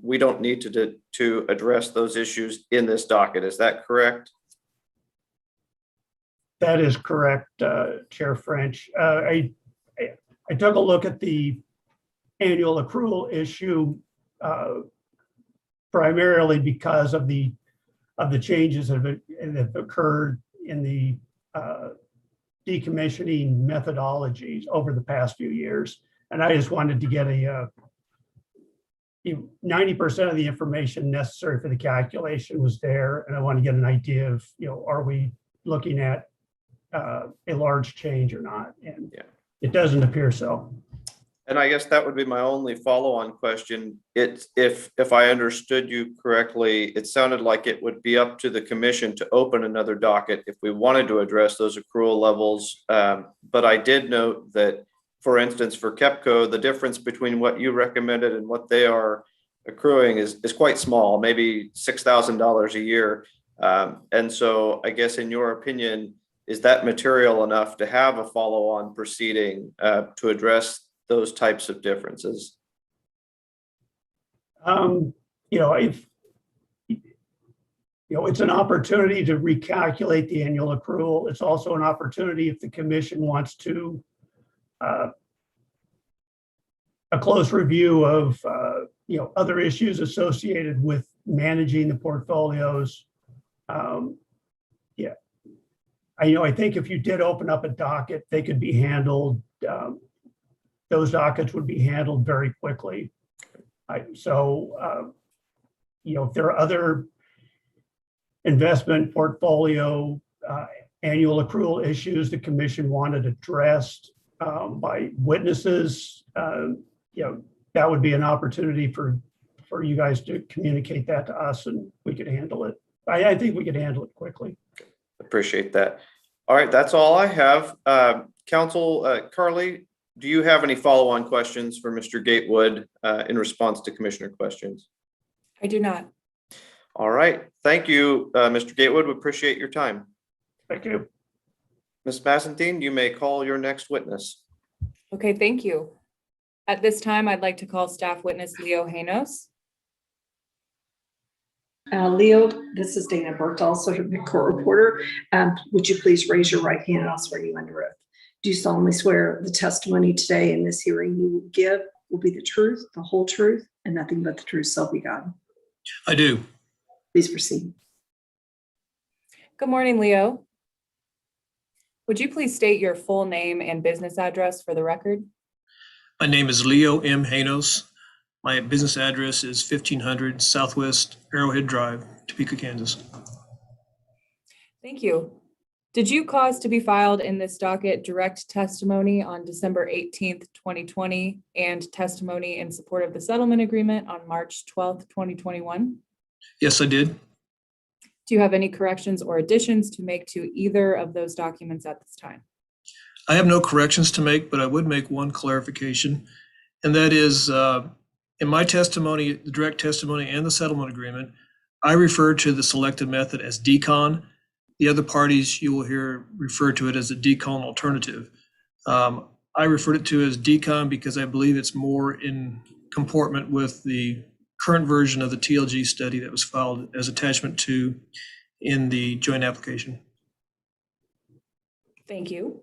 We don't need to address those issues in this docket. Is that correct? That is correct, Chair French. I took a look at the annual accrual issue primarily because of the changes that have occurred in the decommissioning methodologies over the past few years. And I just wanted to get 90% of the information necessary for the calculation was there. And I want to get an idea of, are we looking at a large change or not? And it doesn't appear so. And I guess that would be my only follow-on question. If I understood you correctly, it sounded like it would be up to the commission to open another docket if we wanted to address those accrual levels. But I did note that, for instance, for KEPCO, the difference between what you recommended and what they are accruing is quite small, maybe $6,000 a year. And so I guess in your opinion, is that material enough to have a follow-on proceeding to address those types of differences? It's an opportunity to recalculate the annual accrual. It's also an opportunity if the commission wants to a close review of other issues associated with managing the portfolios. I think if you did open up a docket, they could be handled. Those dockets would be handled very quickly. If there are other investment portfolio annual accrual issues the commission wanted addressed by witnesses, that would be an opportunity for you guys to communicate that to us, and we could handle it. I think we could handle it quickly. Appreciate that. All right, that's all I have. Council, Carly, do you have any follow-on questions for Mr. Gatewood in response to commissioner questions? I do not. All right, thank you, Mr. Gatewood. We appreciate your time. Thank you. Ms. Massentine, you may call your next witness. Okay, thank you. At this time, I'd like to call staff witness Leo Haynes. Leo, this is Dana Bertal, certified court reporter. Would you please raise your right hand and I'll swear you under oath. Do you solemnly swear the testimony today in this hearing you will give will be the truth, the whole truth, and nothing but the truth, so be God? I do. Please proceed. Good morning, Leo. Would you please state your full name and business address for the record? My name is Leo M. Haynes. My business address is 1500 Southwest Arrowhead Drive, Topeka, Kansas. Thank you. Did you cause to be filed in this docket direct testimony on December 18th, 2020 and testimony in support of the settlement agreement on March 12th, 2021? Yes, I did. Do you have any corrections or additions to make to either of those documents at this time? I have no corrections to make, but I would make one clarification, and that is in my testimony, the direct testimony and the settlement agreement, I refer to the selected method as decon. The other parties you will hear refer to it as a decon alternative. I referred it to as decon because I believe it's more in comportment with the current version of the TLG study that was filed as attachment 2 in the joint application. Thank you.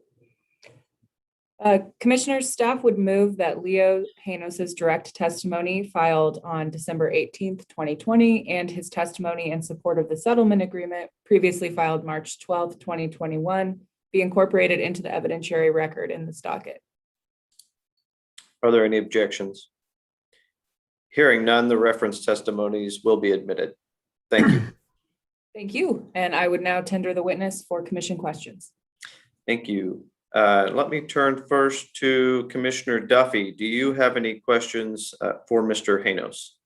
Commissioners, staff would move that Leo Haynes' direct testimony filed on December 18th, 2020, and his testimony in support of the settlement agreement previously filed March 12th, 2021, be incorporated into the evidentiary record in this docket. Are there any objections? Hearing none, the reference testimonies will be admitted. Thank you. Thank you. And I would now tender the witness for commission questions. Thank you. Let me turn first to Commissioner Duffy. Do you have any questions for Mr. Haynes?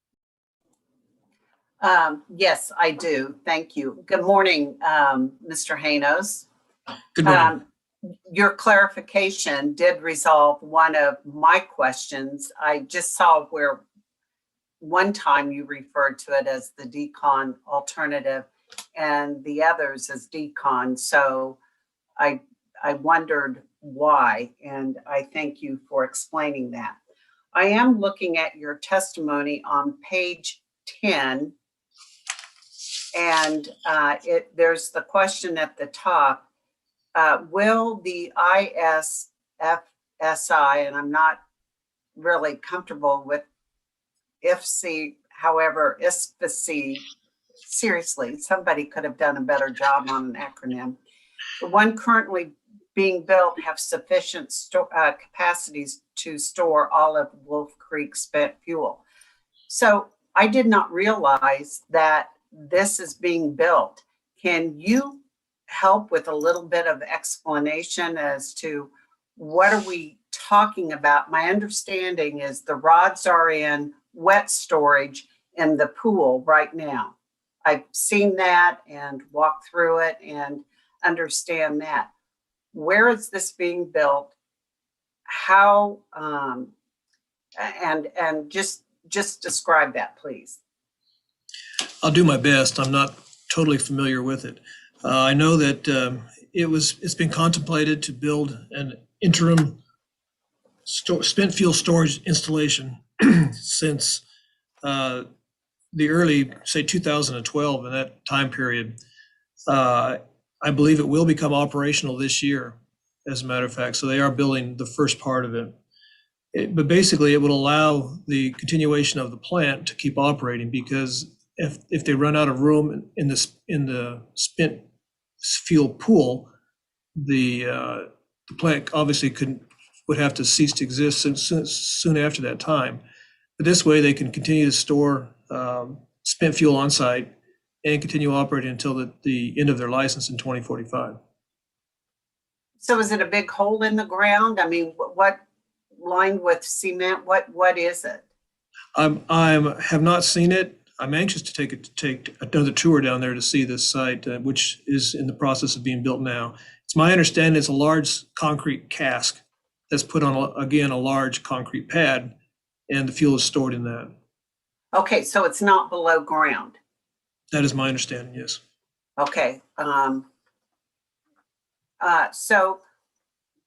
Yes, I do. Thank you. Good morning, Mr. Haynes. Good morning. Your clarification did resolve one of my questions. I just saw where one time you referred to it as the decon alternative and the others as decon. So I wondered why, and I thank you for explaining that. I am looking at your testimony on page 10, and there's the question at the top. Will the ISFSI, and I'm not really comfortable with IFSI, however, ISFSI, seriously, somebody could have done a better job on an acronym. The one currently being built have sufficient capacities to store all of Wolf Creek spent fuel. So I did not realize that this is being built. Can you help with a little bit of explanation as to what are we talking about? My understanding is the rods are in wet storage in the pool right now. I've seen that and walked through it and understand that. Where is this being built? How, and just describe that, please. I'll do my best. I'm not totally familiar with it. I know that it's been contemplated to build an interim spent fuel storage installation since the early, say, 2012, in that time period. I believe it will become operational this year, as a matter of fact. So they are building the first part of it. But basically, it would allow the continuation of the plant to keep operating, because if they run out of room in the spent fuel pool, the plant obviously would have to cease to exist soon after that time. But this way, they can continue to store spent fuel on site and continue operating until the end of their license in 2045. So is it a big hole in the ground? I mean, what lined with cement? What is it? I have not seen it. I'm anxious to take another tour down there to see this site, which is in the process of being built now. It's my understanding it's a large concrete cask that's put on, again, a large concrete pad, and the fuel is stored in that. Okay, so it's not below ground. That is my understanding, yes. Okay. So,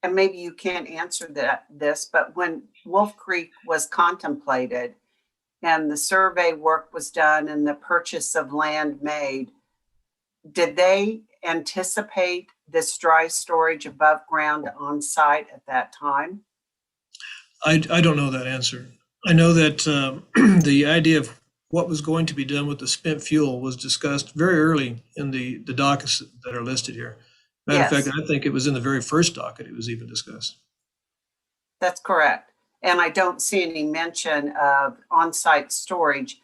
and maybe you can't answer this, but when Wolf Creek was contemplated and the survey work was done and the purchase of land made, did they anticipate this dry storage above ground on site at that time? I don't know that answer. I know that the idea of what was going to be done with the spent fuel was discussed very early in the dockets that are listed here. Matter of fact, I think it was in the very first docket it was even discussed. That's correct. And I don't see any mention of on-site storage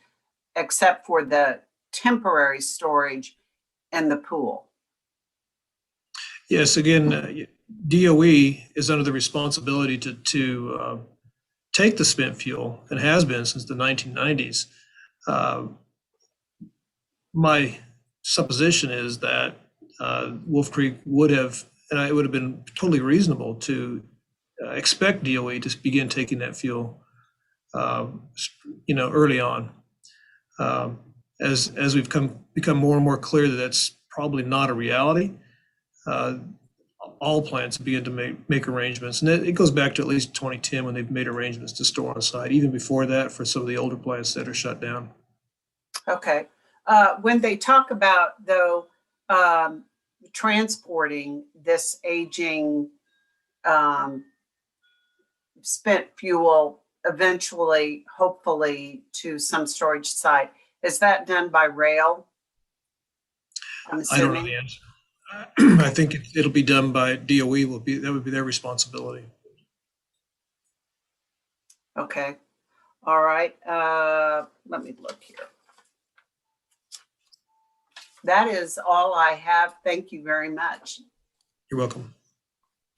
except for the temporary storage in the pool. Yes, again, DOE is under the responsibility to take the spent fuel, and has been since the 1990s. My supposition is that Wolf Creek would have, and it would have been totally reasonable to expect DOE to begin taking that fuel, early on. As we've become more and more clear that that's probably not a reality, all plants begin to make arrangements, and it goes back to at least 2010 when they've made arrangements to store on site. Even before that, for some of the older plants that are shut down. Okay. When they talk about, though, transporting this aging spent fuel eventually, hopefully, to some storage site, is that done by rail? I'm assuming. I don't know the answer. I think it'll be done by DOE. That would be their responsibility. Okay. All right. Let me look here. That is all I have. Thank you very much. You're welcome.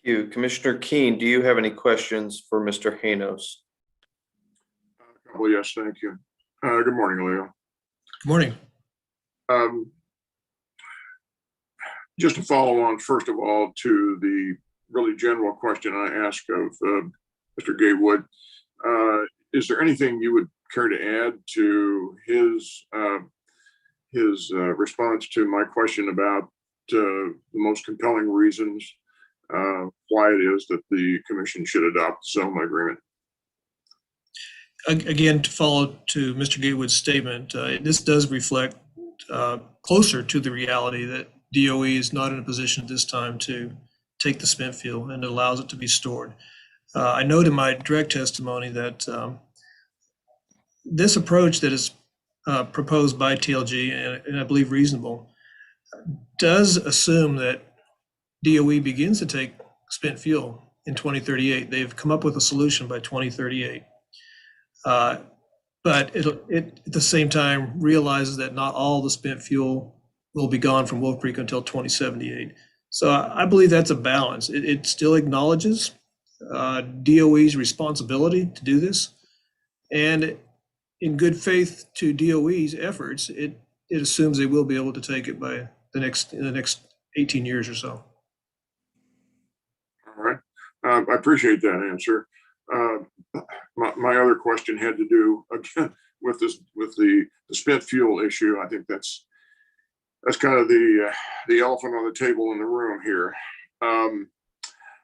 Thank you. Commissioner Keen, do you have any questions for Mr. Haynes? Well, yes, thank you. Good morning, Leo. Good morning. Just to follow on, first of all, to the really general question I asked of Mr. Gatewood, is there anything you would care to add to his response to my question about the most compelling reasons why it is that the commission should adopt the settlement agreement? Again, to follow to Mr. Gatewood's statement, this does reflect closer to the reality that DOE is not in a position at this time to take the spent fuel, and it allows it to be stored. I note in my direct testimony that this approach that is proposed by TLG, and I believe reasonable, does assume that DOE begins to take spent fuel in 2038. They've come up with a solution by 2038. But it at the same time realizes that not all the spent fuel will be gone from Wolf Creek until 2078. So I believe that's a balance. It still acknowledges DOE's responsibility to do this, and in good faith to DOE's efforts, it assumes they will be able to take it by the next 18 years or so. All right, I appreciate that answer. My other question had to do again with the spent fuel issue. I think that's kind of the elephant on the table in the room here.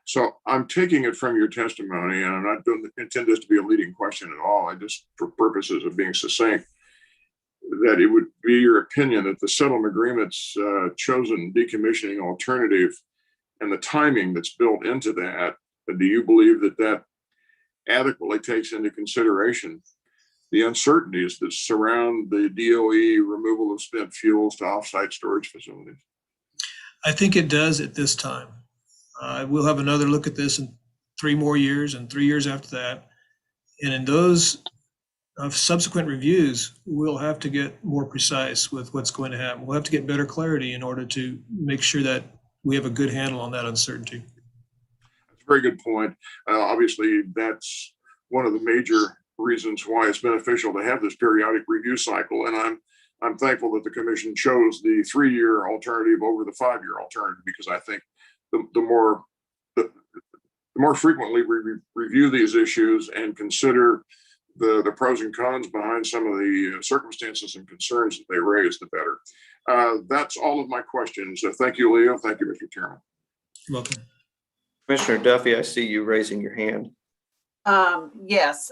So I'm taking it from your testimony, and I don't intend this to be a leading question at all. I just, for purposes of being succinct, that it would be your opinion that the settlement agreement's chosen decommissioning alternative and the timing that's built into that, do you believe that adequately takes into consideration the uncertainties that surround the DOE removal of spent fuels to offsite storage facilities? I think it does at this time. We'll have another look at this in 3 more years and 3 years after that. And in those subsequent reviews, we'll have to get more precise with what's going to happen. We'll have to get better clarity in order to make sure that we have a good handle on that uncertainty. That's a very good point. Obviously, that's one of the major reasons why it's beneficial to have this periodic review cycle. And I'm thankful that the commission chose the 3-year alternative over the 5-year alternative, because I think the more frequently we review these issues and consider the pros and cons behind some of the circumstances and concerns that they raise, the better. That's all of my questions. Thank you, Leo. Thank you, Mr. Chairman. You're welcome. Commissioner Duffy, I see you raising your hand. Yes,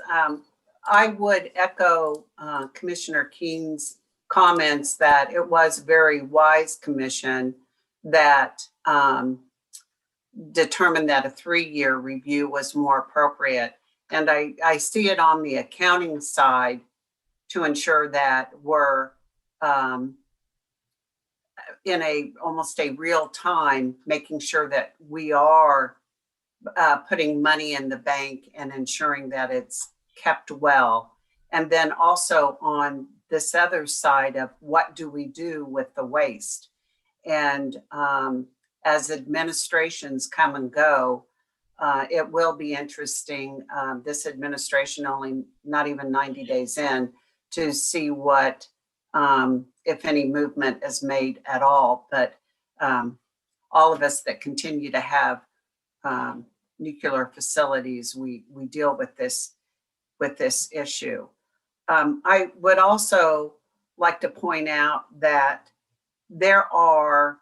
I would echo Commissioner Keen's comments that it was a very wise commission that determined that a 3-year review was more appropriate. And I see it on the accounting side to ensure that we're in almost a real time, making sure that we are putting money in the bank and ensuring that it's kept well. And then also on this other side of what do we do with the waste? And as administrations come and go, it will be interesting, this administration only not even 90 days in, to see what, if any, movement is made at all. But all of us that continue to have nuclear facilities, we deal with this issue. I would also like to point out that there are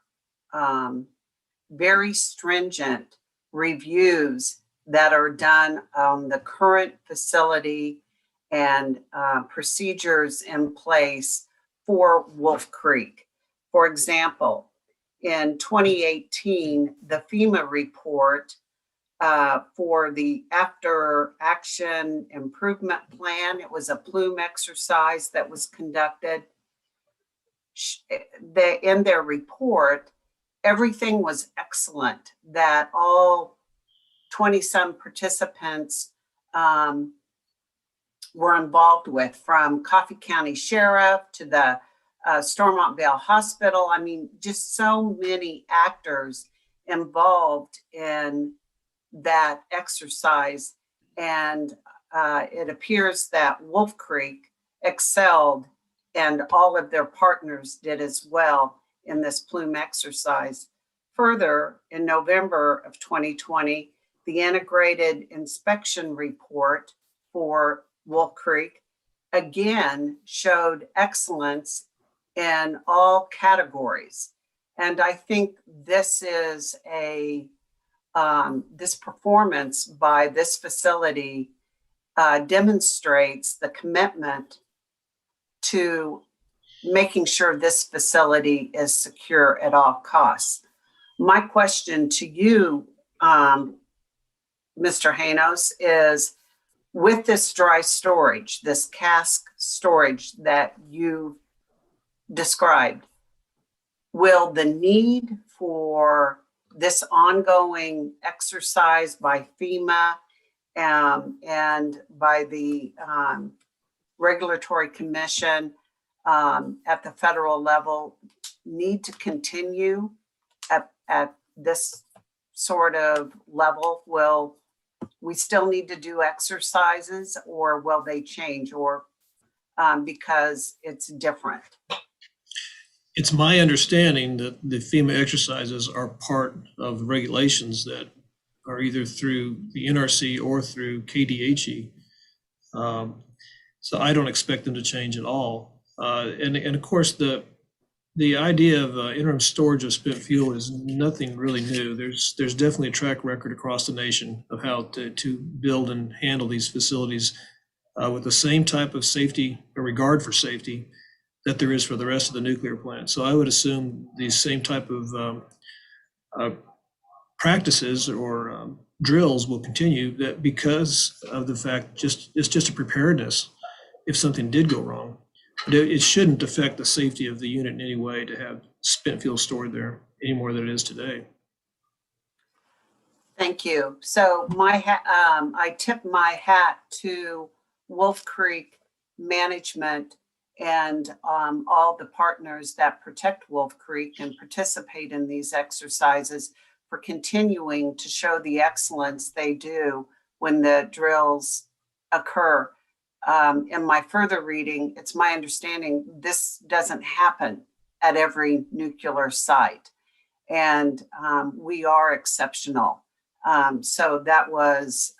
very stringent reviews that are done on the current facility and procedures in place for Wolf Creek. For example, in 2018, the FEMA report for the after action improvement plan, it was a plume exercise that was conducted. In their report, everything was excellent, that all 20-some participants were involved with, from Coffee County Sheriff to the Stormont Vale Hospital. I mean, just so many actors involved in that exercise, and it appears that Wolf Creek excelled, and all of their partners did as well in this plume exercise. Further, in November of 2020, the integrated inspection report for Wolf Creek again showed excellence in all categories. And I think this is this performance by this facility demonstrates the commitment to making sure this facility is secure at all costs. My question to you, Mr. Haynes, is with this dry storage, this cask storage that you described, will the need for this ongoing exercise by FEMA and by the Regulatory Commission at the federal level need to continue at this sort of level? Will we still need to do exercises, or will they change, or because it's different? It's my understanding that the FEMA exercises are part of the regulations that are either through the NRC or through KDHE. So I don't expect them to change at all. And of course, the idea of interim storage of spent fuel is nothing really new. There's definitely a track record across the nation of how to build and handle these facilities with the same type of safety or regard for safety that there is for the rest of the nuclear plant. So I would assume these same type of practices or drills will continue, that because of the fact it's just a preparedness if something did go wrong. But it shouldn't affect the safety of the unit in any way to have spent fuel stored there any more than it is today. Thank you. So I tip my hat to Wolf Creek management and all the partners that protect Wolf Creek and participate in these exercises for continuing to show the excellence they do when the drills occur. In my further reading, it's my understanding this doesn't happen at every nuclear site, and we are exceptional. So that was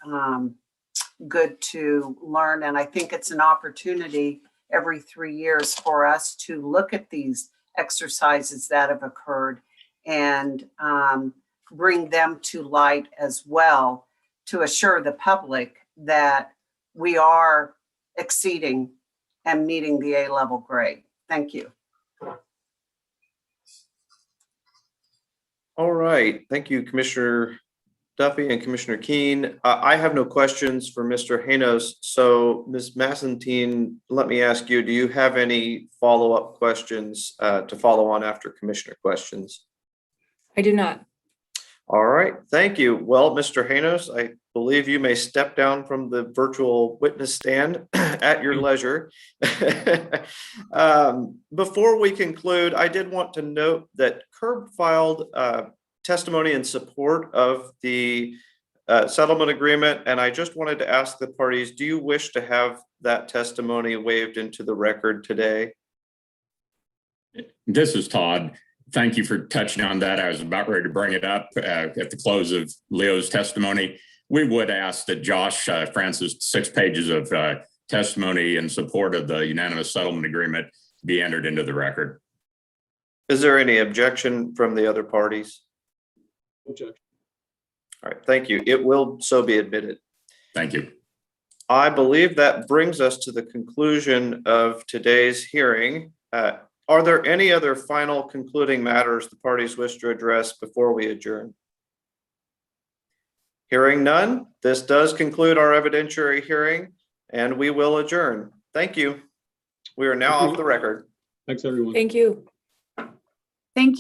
good to learn, and I think it's an opportunity every 3 years for us to look at these exercises that have occurred and bring them to light as well to assure the public that we are exceeding and meeting the A-level grade. Thank you. All right. Thank you, Commissioner Duffy and Commissioner Keen. I have no questions for Mr. Haynes. So Ms. Massentine, let me ask you, do you have any follow-up questions to follow on after Commissioner questions? I do not. All right. Thank you. Well, Mr. Haynes, I believe you may step down from the virtual witness stand at your leisure. Before we conclude, I did want to note that CURB filed testimony in support of the settlement agreement, and I just wanted to ask the parties, do you wish to have that testimony waived into the record today? This is Todd. Thank you for touching on that. I was about ready to bring it up at the close of Leo's testimony. We would ask that Josh Francis' 6 pages of testimony in support of the unanimous settlement agreement be entered into the record. Is there any objection from the other parties? Objection. All right, thank you. It will so be admitted. Thank you. I believe that brings us to the conclusion of today's hearing. Are there any other final concluding matters the parties wish to address before we adjourn? Hearing none, this does conclude our evidentiary hearing, and we will adjourn. Thank you. We are now off the record. Thanks, everyone. Thank you.